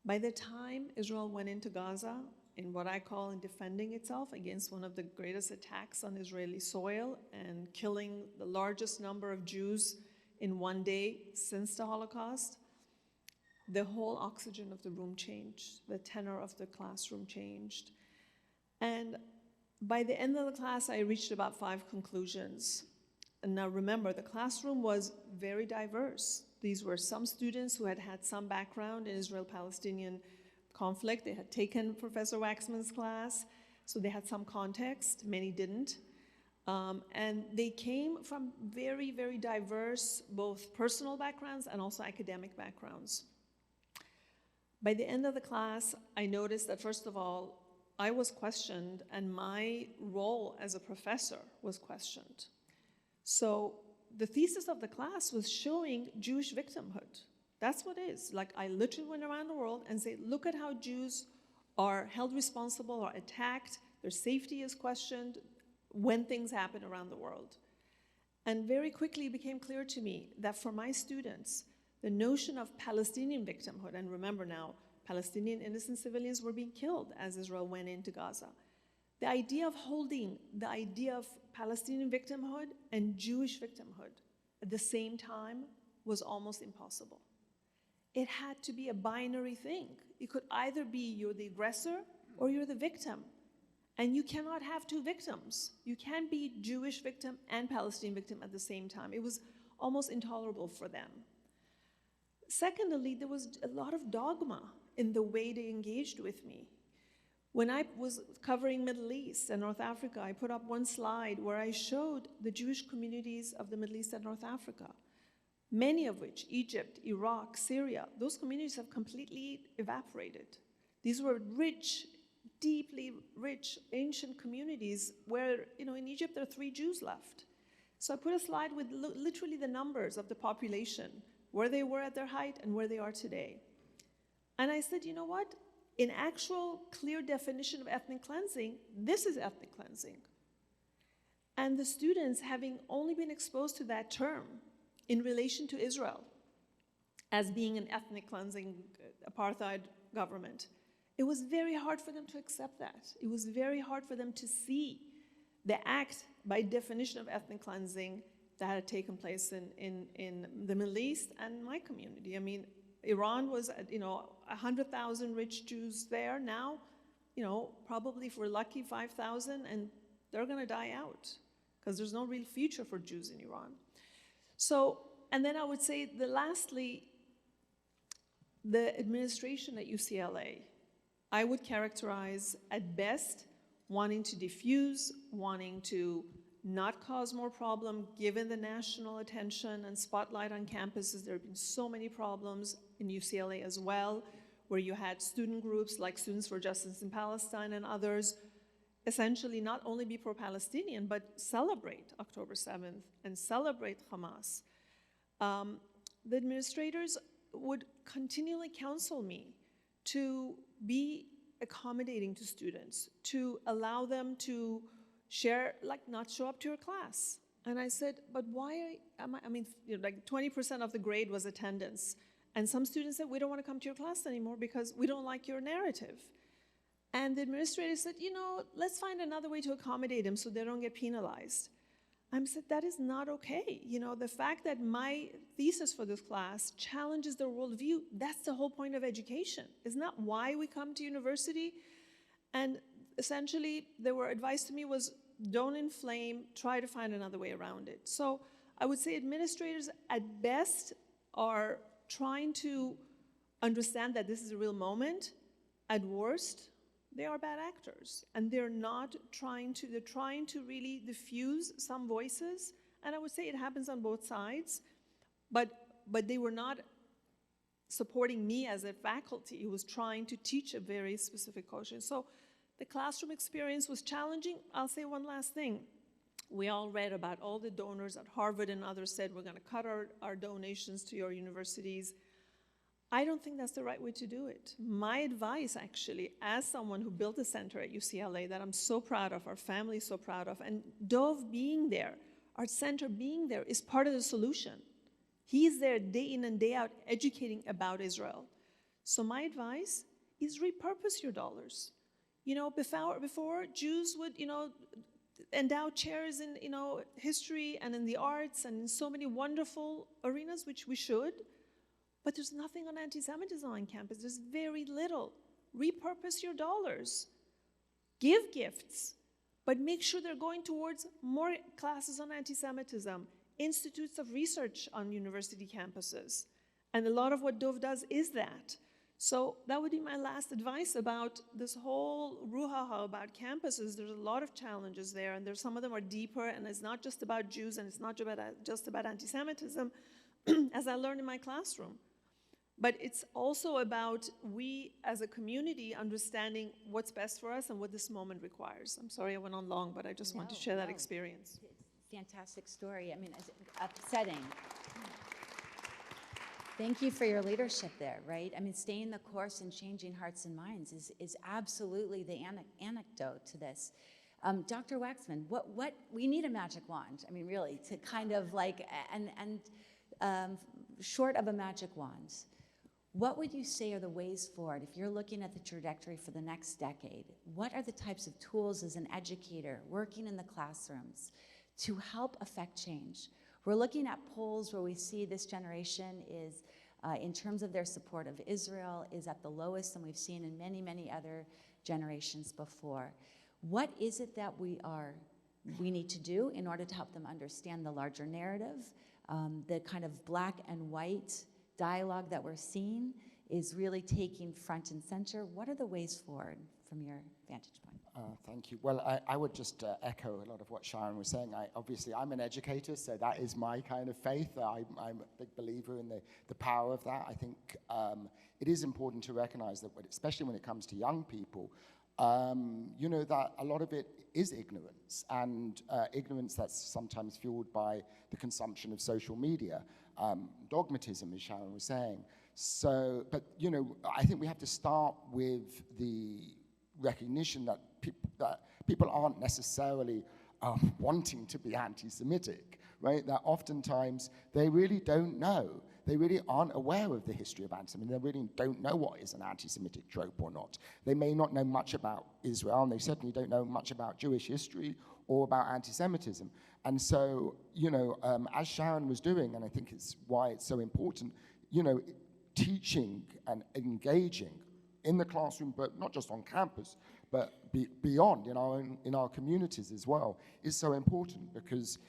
By the time Israel went into Gaza, in what I call in defending itself against one of the greatest attacks on Israeli soil and killing the largest number of Jews in one day since the Holocaust, the whole oxygen of the room changed. The tenor of the classroom changed. And by the end of the class, I reached about 5 conclusions. And now remember, the classroom was very diverse. These were some students who had had some background in Israel-Palestinian conflict. They had taken Professor Waxman's class, so they had some context. Many didn't. And they came from very, very diverse, both personal backgrounds and also academic backgrounds. By the end of the class, I noticed that, first of all, I was questioned, and my role as a professor was questioned. So the thesis of the class was showing Jewish victimhood. That's what it is. Like, I literally went around the world and said, look at how Jews are held responsible or attacked, their safety is questioned when things happen around the world. And very quickly it became clear to me that for my students, the notion of Palestinian victimhood, and remember now, Palestinian innocent civilians were being killed as Israel went into Gaza. The idea of holding the idea of Palestinian victimhood and Jewish victimhood at the same time was almost impossible. It had to be a binary thing. It could either be you're the aggressor or you're the victim. And you cannot have 2 victims. You can't be Jewish victim and Palestinian victim at the same time. It was almost intolerable for them. Secondly, there was a lot of dogma in the way they engaged with me. When I was covering Middle East and North Africa, I put up one slide where I showed the Jewish communities of the Middle East and North Africa, many of which, Egypt, Iraq, Syria, those communities have completely evaporated. These were rich, deeply rich, ancient communities where, in Egypt there are 3 Jews left. So I put a slide with literally the numbers of the population, where they were at their height and where they are today. And I said, you know what? In actual clear definition of ethnic cleansing, this is ethnic cleansing. And the students, having only been exposed to that term in relation to Israel as being an ethnic cleansing apartheid government, it was very hard for them to accept that. It was very hard for them to see the act, by definition, of ethnic cleansing that had taken place in the Middle East and my community. I mean, Iran was, 100,000 rich Jews there. Now, probably if we're lucky, 5,000, and they're going to die out because there's no real future for Jews in Iran. So, and then I would say lastly, the administration at UCLA, I would characterize at best wanting to diffuse, wanting to not cause more problem, given the national attention and spotlight on campuses. There have been so many problems in UCLA as well, where you had student groups like Students for Justice in Palestine and others essentially not only be pro-Palestinian, but celebrate October 7th and celebrate Hamas. The administrators would continually counsel me to be accommodating to students, to allow them to share, like not show up to your class. And I said, but why am I mean, like 20% of the grade was attendance. And some students said, we don't want to come to your class anymore because we don't like your narrative. And the administrator said, let's find another way to accommodate them so they don't get penalized. I said, that is not okay. The fact that my thesis for this class challenges their worldview, that's the whole point of education. Isn't that why we come to university? And essentially, their advice to me was, don't inflame, try to find another way around it. So I would say administrators at best are trying to understand that this is a real moment. At worst, they are bad actors, and they're trying to really diffuse some voices, and I would say it happens on both sides, but they were not supporting me as a faculty who was trying to teach a very specific culture. So the classroom experience was challenging. I'll say one last thing. We all read about all the donors at Harvard and others said, we're gonna cut our donations to your universities. I don't think that's the right way to do it. My advice, actually, as someone who built a center at UCLA that I'm so proud of, our family is so proud of, and Dov being there, our center being there, is part of the solution. He's there day in and day out educating about Israel. So my advice is repurpose your dollars. Before Jews would, endow chairs in, history and in the arts and in so many wonderful arenas, which we should. But there's nothing on anti-Semitism on campus. There's very little. Repurpose your dollars. Give gifts, but make sure they're going towards more classes on anti-Semitism, institutes of research on university campuses. And a lot of what Dov does is that. So that would be my last advice about this whole brouhaha about campuses. There's a lot of challenges there, and some of them are deeper, and it's not just about Jews, and it's not just about anti-Semitism, as I learned in my classroom. But it's also about we as a community understanding what's best for us and what this moment requires. I'm sorry I went on long, but I just want to share that experience. Fantastic story. I mean, it's upsetting. Thank you for your leadership there, right? I mean, staying the course and changing hearts and minds is absolutely the anecdote to this. Dr. Waxman, what we need a magic wand. I mean, really, to kind of like, short of a magic wand, what would you say are the ways forward if you're looking at the trajectory for the next decade? What are the types of tools as an educator working in the classrooms to help affect change? We're looking at polls where we see this generation is, in terms of their support of Israel, is at the lowest than we've seen in many, many other generations before. What is it that we need to do in order to help them understand the larger narrative? The kind of black and white dialogue that we're seeing is really taking front and center. What are the ways forward from your vantage point? Thank you. Well, I would just echo a lot of what Sharon was saying. Obviously, I'm an educator, so that is my kind of faith. I'm a big believer in the power of that. I think it is important to recognize that, especially when it comes to young people, that a lot of it is ignorance, and ignorance that's sometimes fueled by the consumption of social media, dogmatism, as Sharon was saying. So, but I think we have to start with the recognition that people aren't necessarily wanting to be anti-Semitic, right? That oftentimes they really don't know. They really aren't aware of the history of anti-Semitism. They really don't know what is an anti-Semitic trope or not. They may not know much about Israel, and they certainly don't know much about Jewish history or about anti-Semitism. And so, as Sharon was doing, and I think it's why it's so important, teaching and engaging in the classroom, but not just on campus, but beyond in our communities as well, is so important, because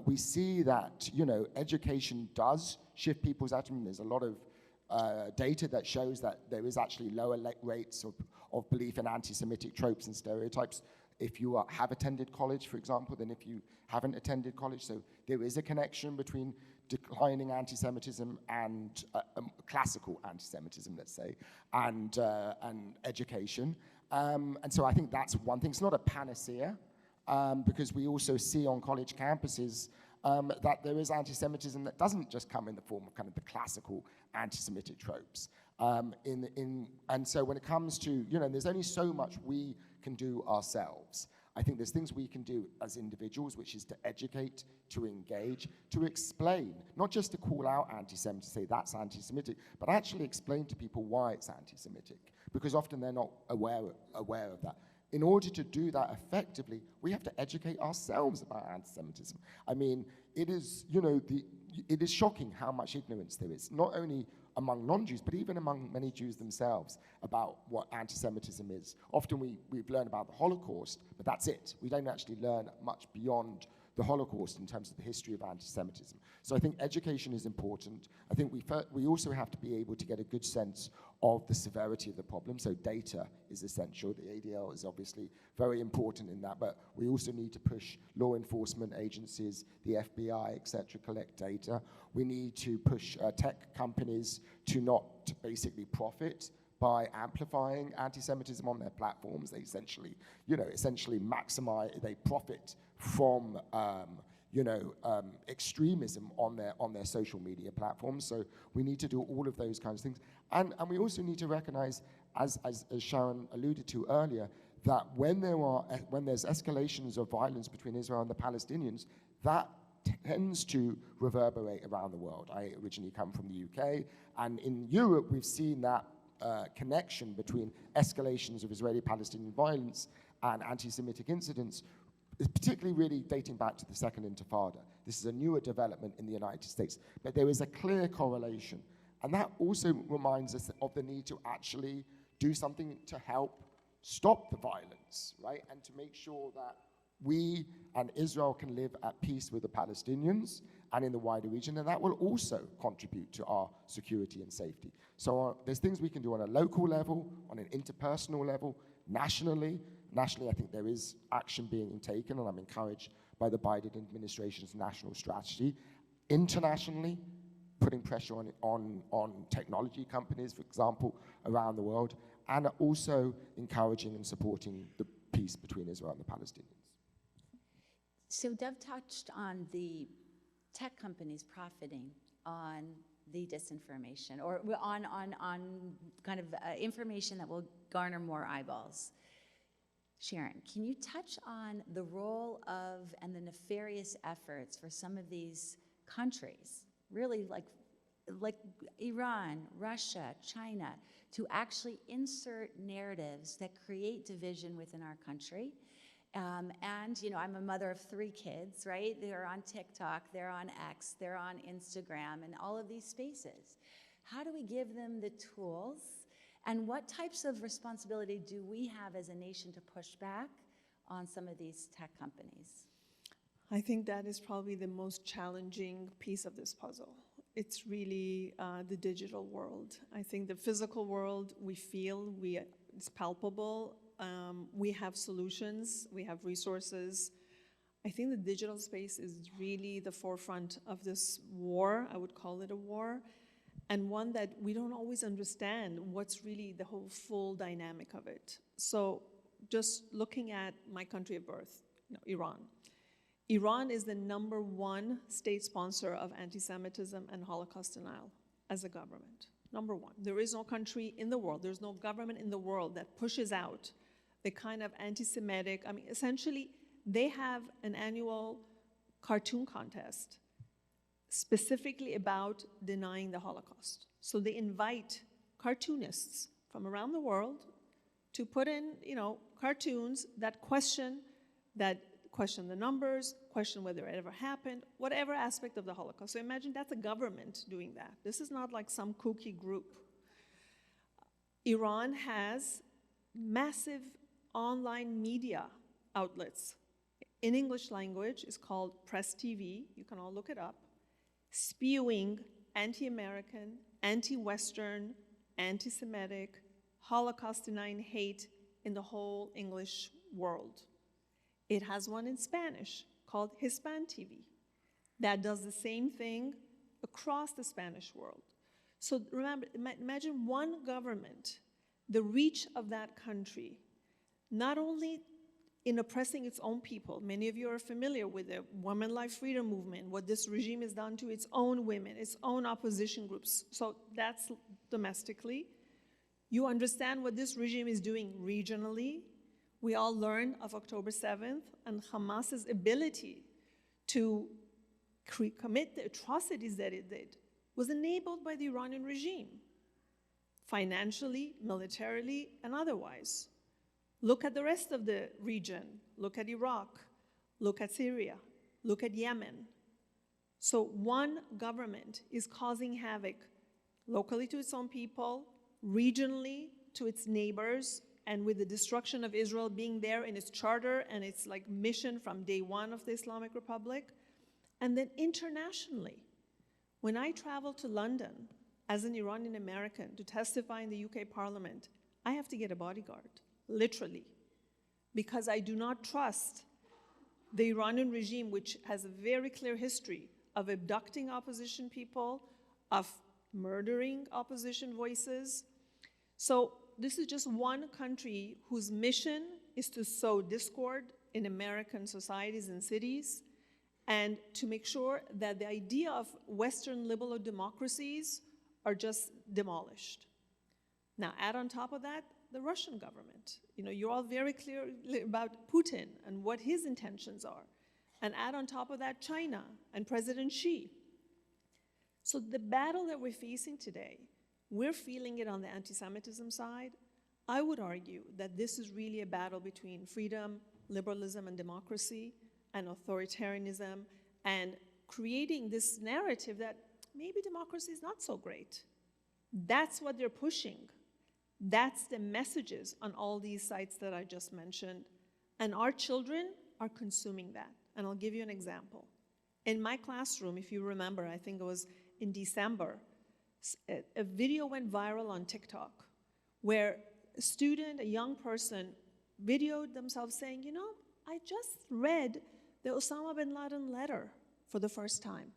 we see that education does shift people's attitude. There's a lot of data that shows that there is actually lower rates of belief in anti-Semitic tropes and stereotypes if you have attended college, for example, than if you haven't attended college. So there is a connection between declining anti-Semitism and classical anti-Semitism, let's say, and education. And so I think that's one thing. It's not a panacea, because we also see on college campuses that there is anti-Semitism that doesn't just come in the form of kind of the classical anti-Semitic tropes. And so when it comes to, there's only so much we can do ourselves. I think there's things we can do as individuals, which is to educate, to engage, to explain, not just to call out anti-Semitism, to say that's anti-Semitic, but actually explain to people why it's anti-Semitic, because often they're not aware of that. In order to do that effectively, we have to educate ourselves about anti-Semitism. I mean, it is, it is shocking how much ignorance there is, not only among non-Jews, but even among many Jews themselves about what anti-Semitism is. Often we've learned about the Holocaust, but that's it. We don't actually learn much beyond the Holocaust in terms of the history of anti-Semitism. So I think education is important. I think we also have to be able to get a good sense of the severity of the problem. So data is essential. The ADL is obviously very important in that, but we also need to push law enforcement agencies, the FBI, et cetera, collect data. We need to push tech companies to not basically profit by amplifying anti-Semitism on their platforms. They essentially maximize, they profit from extremism on their social media platforms. So we need to do all of those kinds of things. And we also need to recognize, as Sharon alluded to earlier, that when there's escalations of violence between Israel and the Palestinians, that tends to reverberate around the world. I originally come from the UK, and in Europe we've seen that connection between escalations of Israeli-Palestinian violence and anti-Semitic incidents, is particularly really dating back to the Second Intifada. This is a newer development in the United States, but there is a clear correlation. And that also reminds us of the need to actually do something to help stop the violence, right? And to make sure that we and Israel can live at peace with the Palestinians and in the wider region, and that will also contribute to our security and safety. So there's things we can do on a local level, on an interpersonal level, nationally. Nationally, I think there is action being taken, and I'm encouraged by the Biden administration's national strategy. Internationally, putting pressure on technology companies, for example, around the world, and also encouraging and supporting the peace between Israel and the Palestinians. So Dov touched on the tech companies profiting on the disinformation, or on kind of information that will garner more eyeballs. Sharon, can you touch on the role of and the nefarious efforts for some of these countries, really like Iran, Russia, China, to actually insert narratives that create division within our country? And I'm a mother of 3 kids, right? They're on TikTok, they're on X, they're on Instagram, and all of these spaces. How do we give them the tools? And what types of responsibility do we have as a nation to push back on some of these tech companies? I think that is probably the most challenging piece of this puzzle. It's really the digital world. I think the physical world, we feel, it's palpable. We have solutions, we have resources. I think the digital space is really the forefront of this war. I would call it a war, and one that we don't always understand what's really the whole full dynamic of it. So just looking at my country of birth, Iran. Iran is the #1 state sponsor of anti-Semitism and Holocaust denial as a government. #1. There is no country in the world, there's no government in the world that pushes out the kind of anti-Semitic, essentially they have an annual cartoon contest specifically about denying the Holocaust. So they invite cartoonists from around the world to put in, cartoons that question the numbers, question whether it ever happened, whatever aspect of the Holocaust. So imagine that's a government doing that. This is not like some kooky group. Iran has massive online media outlets. In English language, it's called Press TV. You can all look it up. Spewing anti-American, anti-Western, anti-Semitic, Holocaust-denying hate in the whole English world. It has one in Spanish called Hispan TV that does the same thing across the Spanish world. So remember, imagine one government, the reach of that country, not only in oppressing its own people. Many of you are familiar with the Women Life Freedom Movement, what this regime has done to its own women, its own opposition groups. So that's domestically. You understand what this regime is doing regionally. We all learned of October 7th and Hamas's ability to commit the atrocities that it did was enabled by the Iranian regime, financially, militarily, and otherwise. Look at the rest of the region. Look at Iraq. Look at Syria. Look at Yemen. So one government is causing havoc locally to its own people, regionally to its neighbors, and with the destruction of Israel being there in its charter and its mission from day one of the Islamic Republic, and then internationally. When I travel to London as an Iranian American to testify in the UK Parliament, I have to get a bodyguard, literally, because I do not trust the Iranian regime, which has a very clear history of abducting opposition people, of murdering opposition voices. So this is just one country whose mission is to sow discord in American societies and cities, and to make sure that the idea of Western liberal democracies are just demolished. Now, add on top of that, the Russian government. You're all very clear about Putin and what his intentions are. And add on top of that, China and President Xi. So the battle that we're facing today, we're feeling it on the anti-Semitism side. I would argue that this is really a battle between freedom, liberalism, and democracy, and authoritarianism, and creating this narrative that maybe democracy is not so great. That's what they're pushing. That's the messages on all these sites that I just mentioned. And our children are consuming that. And I'll give you an example. In my classroom, if you remember, I think it was in December, a video went viral on TikTok where a student, a young person, videoed themselves saying, I just read the Osama bin Laden letter for the first time.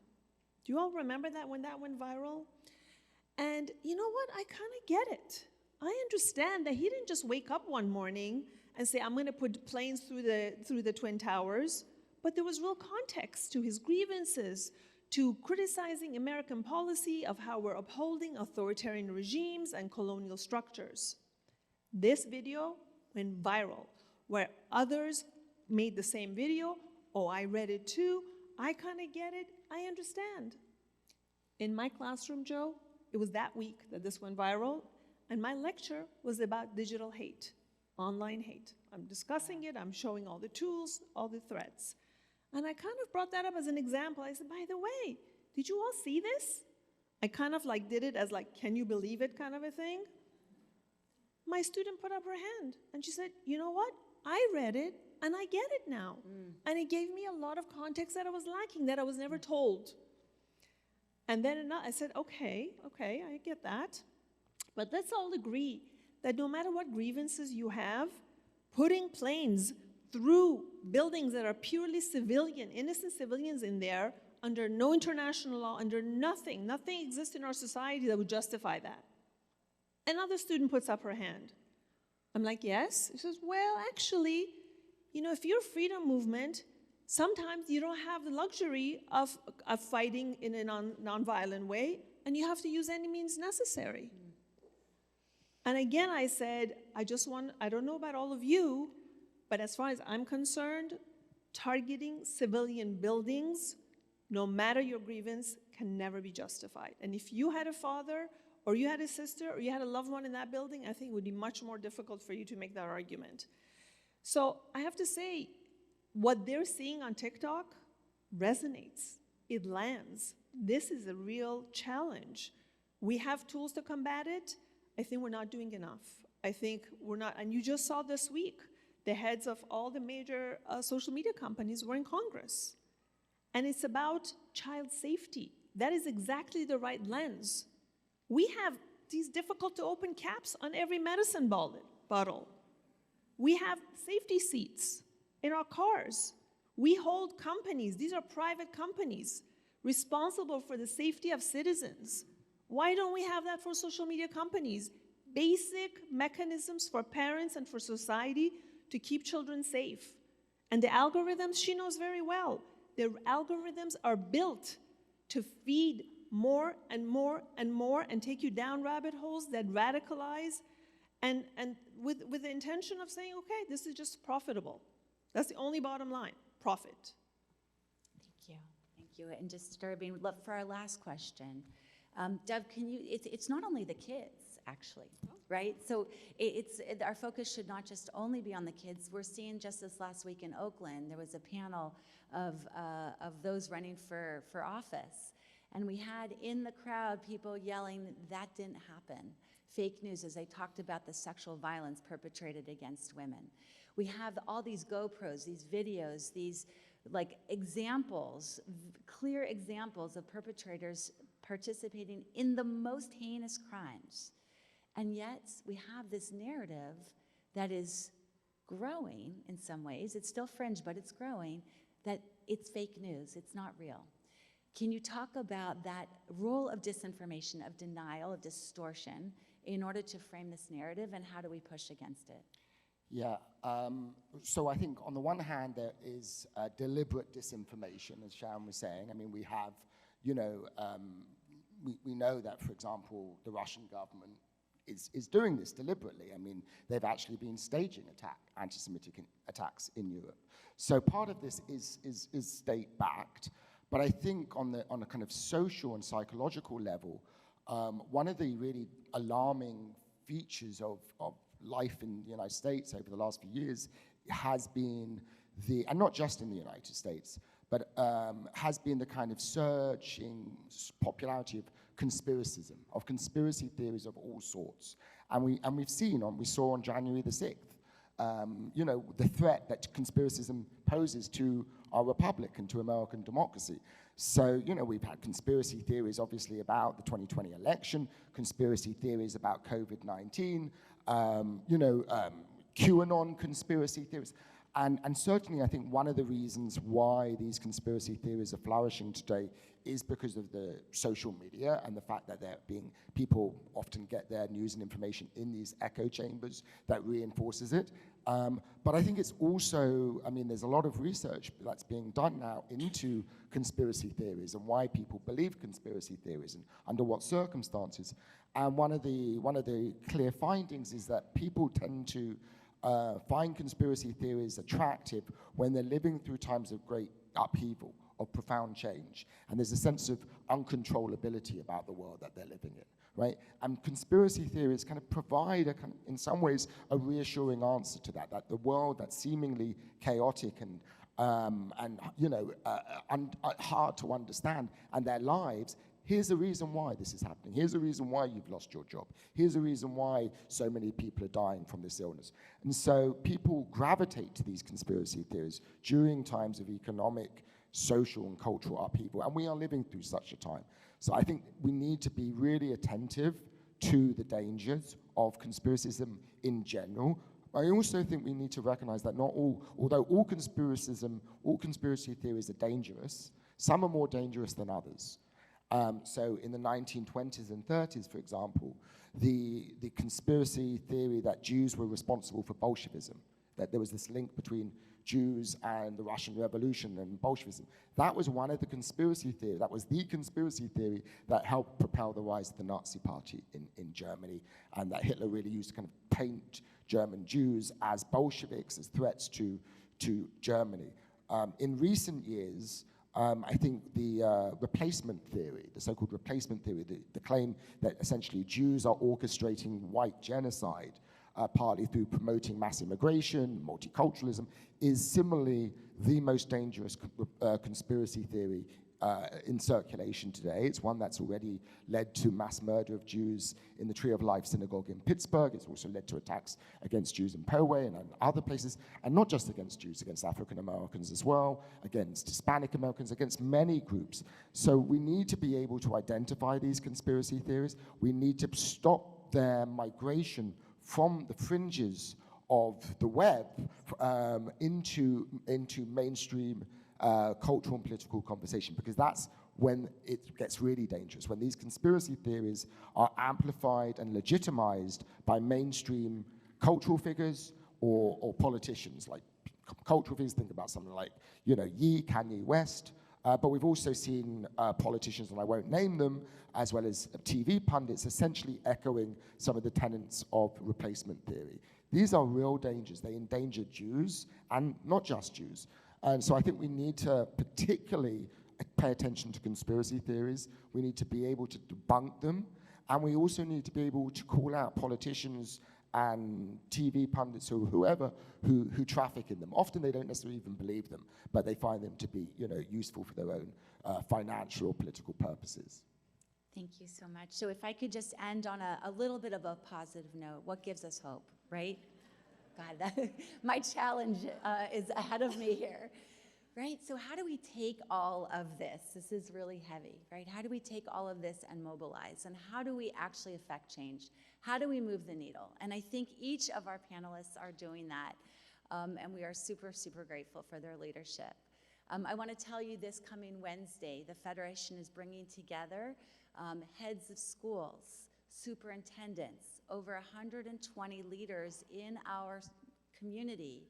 Do you all remember that when that went viral? And you know what? I kind of get it. I understand that he didn't just wake up one morning and say, I'm going to put planes through the Twin Towers, but there was real context to his grievances, to criticizing American policy of how we're upholding authoritarian regimes and colonial structures. This video went viral, where others made the same video. Oh, I read it too. I kind of get it. I understand. In my classroom, Joe, it was that week that this went viral, and my lecture was about digital hate, online hate. I'm discussing it. I'm showing all the tools, all the threats. And I kind of brought that up as an example. I said, by the way, did you all see this? I kind of did it as can you believe it kind of a thing. My student put up her hand, and she said, you know what? I read it, and I get it now. And it gave me a lot of context that I was lacking, that I was never told. And then I said, okay, I get that. But let's all agree that no matter what grievances you have, putting planes through buildings that are purely civilian, innocent civilians in there, under no international law, under nothing exists in our society that would justify that. Another student puts up her hand. I'm like, yes? She says, well, actually, if you're a freedom movement, sometimes you don't have the luxury of fighting in a nonviolent way, and you have to use any means necessary. And again, I said, I don't know about all of you, but as far as I'm concerned, targeting civilian buildings, no matter your grievance, can never be justified. And if you had a father, or you had a sister, or you had a loved one in that building, I think it would be much more difficult for you to make that argument. So I have to say, what they're seeing on TikTok resonates. It lands. This is a real challenge. We have tools to combat it. I think we're not doing enough. I think we're not, and you just saw this week, the heads of all the major social media companies were in Congress. And it's about child safety. That is exactly the right lens. We have these difficult to open caps on every medicine bottle. We have safety seats in our cars. We hold companies, these are private companies, responsible for the safety of citizens. Why don't we have that for social media companies? Basic mechanisms for parents and for society to keep children safe. And the algorithms, she knows very well, the algorithms are built to feed more and more and more and take you down rabbit holes that radicalize and with the intention of saying, okay, this is just profitable. That's the only bottom line, profit. Thank you. Thank you. And disturbing, for our last question, Deb, can you, it's not only the kids, actually, right? So our focus should not just only be on the kids. We're seeing just this last week in Oakland, there was a panel of those running for office. And we had in the crowd people yelling, that didn't happen. Fake news as they talked about the sexual violence perpetrated against women. We have all these GoPros, these videos, these like examples, clear examples of perpetrators participating in the most heinous crimes. And yet we have this narrative that is growing in some ways. It's still fringe, but it's growing, that it's fake news, it's not real. Can you talk about that role of disinformation, of denial, of distortion, in order to frame this narrative, and how do we push against it? Yeah, so I think on the one hand, there is deliberate disinformation, as Sharon was saying. I mean, we have, you know, we know that, for example, the Russian government is doing this deliberately. I mean, they've actually been staging anti-Semitic attacks in Europe. So part of this is state-backed. But I think on a kind of social and psychological level, one of the really alarming features of life in the United States over the last few years has been and not just in the United States, but has been the kind of surging popularity of conspiracism, of conspiracy theories of all sorts. And we saw on January the 6th, you know, the threat that conspiracism poses to our republic and to American democracy. So, you know, we've had conspiracy theories, obviously, about the 2020 election, conspiracy theories about COVID-19, you know, QAnon conspiracy theories. And certainly, I think one of the reasons why these conspiracy theories are flourishing today is because of the social media and the fact that people often get their news and information in these echo chambers that reinforces it. But I think it's also, I mean, there's a lot of research that's being done now into conspiracy theories and why people believe conspiracy theories and under what circumstances. And one of the clear findings is that people tend to find conspiracy theories attractive when they're living through times of great upheaval, of profound change. And there's a sense of uncontrollability about the world that they're living in, right? And conspiracy theories kind of provide, in some ways, a reassuring answer to that the world that's seemingly chaotic and you know, hard to understand, and their lives, here's the reason why this is happening. Here's the reason why you've lost your job. Here's the reason why so many people are dying from this illness. And so people gravitate to these conspiracy theories during times of economic, social, and cultural upheaval. And we are living through such a time. So I think we need to be really attentive to the dangers of conspiracism in general. I also think we need to recognize that although all conspiracy theories are dangerous, some are more dangerous than others. So in the 1920s and 30s, for example, the conspiracy theory that Jews were responsible for Bolshevism, that there was this link between Jews and the Russian Revolution and Bolshevism, that was one of the conspiracy theories. That was the conspiracy theory that helped propel the rise of the Nazi Party in Germany, and that Hitler really used to kind of paint German Jews as Bolsheviks, as threats to Germany. In recent years, I think the replacement theory, the so-called replacement theory, the claim that essentially Jews are orchestrating white genocide, partly through promoting mass immigration, multiculturalism, is similarly the most dangerous conspiracy theory in circulation today. It's one that's already led to mass murder of Jews in the Tree of Life synagogue in Pittsburgh. It's also led to attacks against Jews in Poway and other places, and not just against Jews, against African Americans as well, against Hispanic Americans, against many groups. So we need to be able to identify these conspiracy theories. We need to stop their migration from the fringes of the web into mainstream cultural and political conversation, because that's when it gets really dangerous, when these conspiracy theories are amplified and legitimized by mainstream cultural figures or politicians. Like cultural figures, think about something like, Kanye West, but we've also seen politicians, and I won't name them, as well as TV pundits, essentially echoing some of the tenets of replacement theory. These are real dangers. They endanger Jews, and not just Jews. And so I think we need to particularly pay attention to conspiracy theories. We need to be able to debunk them. And we also need to be able to call out politicians and TV pundits or whoever who traffic in them. Often they don't necessarily even believe them, but they find them to be useful for their own financial or political purposes. Thank you so much. So if I could just end on a little bit of a positive note, what gives us hope, right? God, my challenge is ahead of me here, right? So how do we take all of this? This is really heavy, right? How do we take all of this and mobilize? And how do we actually affect change? How do we move the needle? And I think each of our panelists are doing that, and we are super, super grateful for their leadership. I want to tell you this coming Wednesday, the Federation is bringing together heads of schools, superintendents, over 120 leaders in our community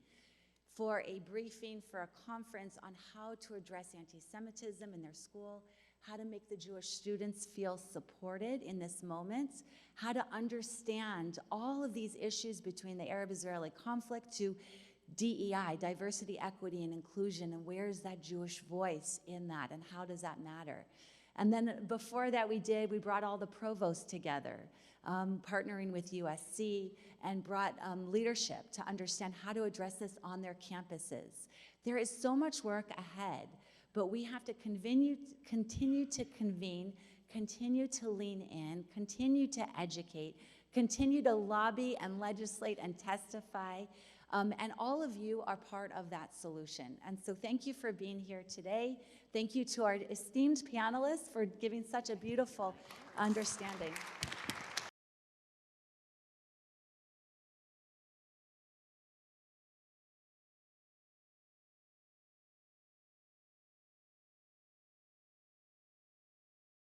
for a briefing, for a conference on how to address anti-Semitism in their school, how to make the Jewish students feel supported in this moment, how to understand all of these issues between the Arab-Israeli conflict to DEI, diversity, equity, and inclusion, and where's that Jewish voice in that, and how does that matter? And then before that we brought all the provosts together, partnering with USC, and brought leadership to understand how to address this on their campuses. There is so much work ahead, but we have to continue to convene, continue to lean in, continue to educate, continue to lobby and legislate and testify, and all of you are part of that solution. And so thank you for being here today. Thank you to our esteemed panelists for giving such a beautiful understanding.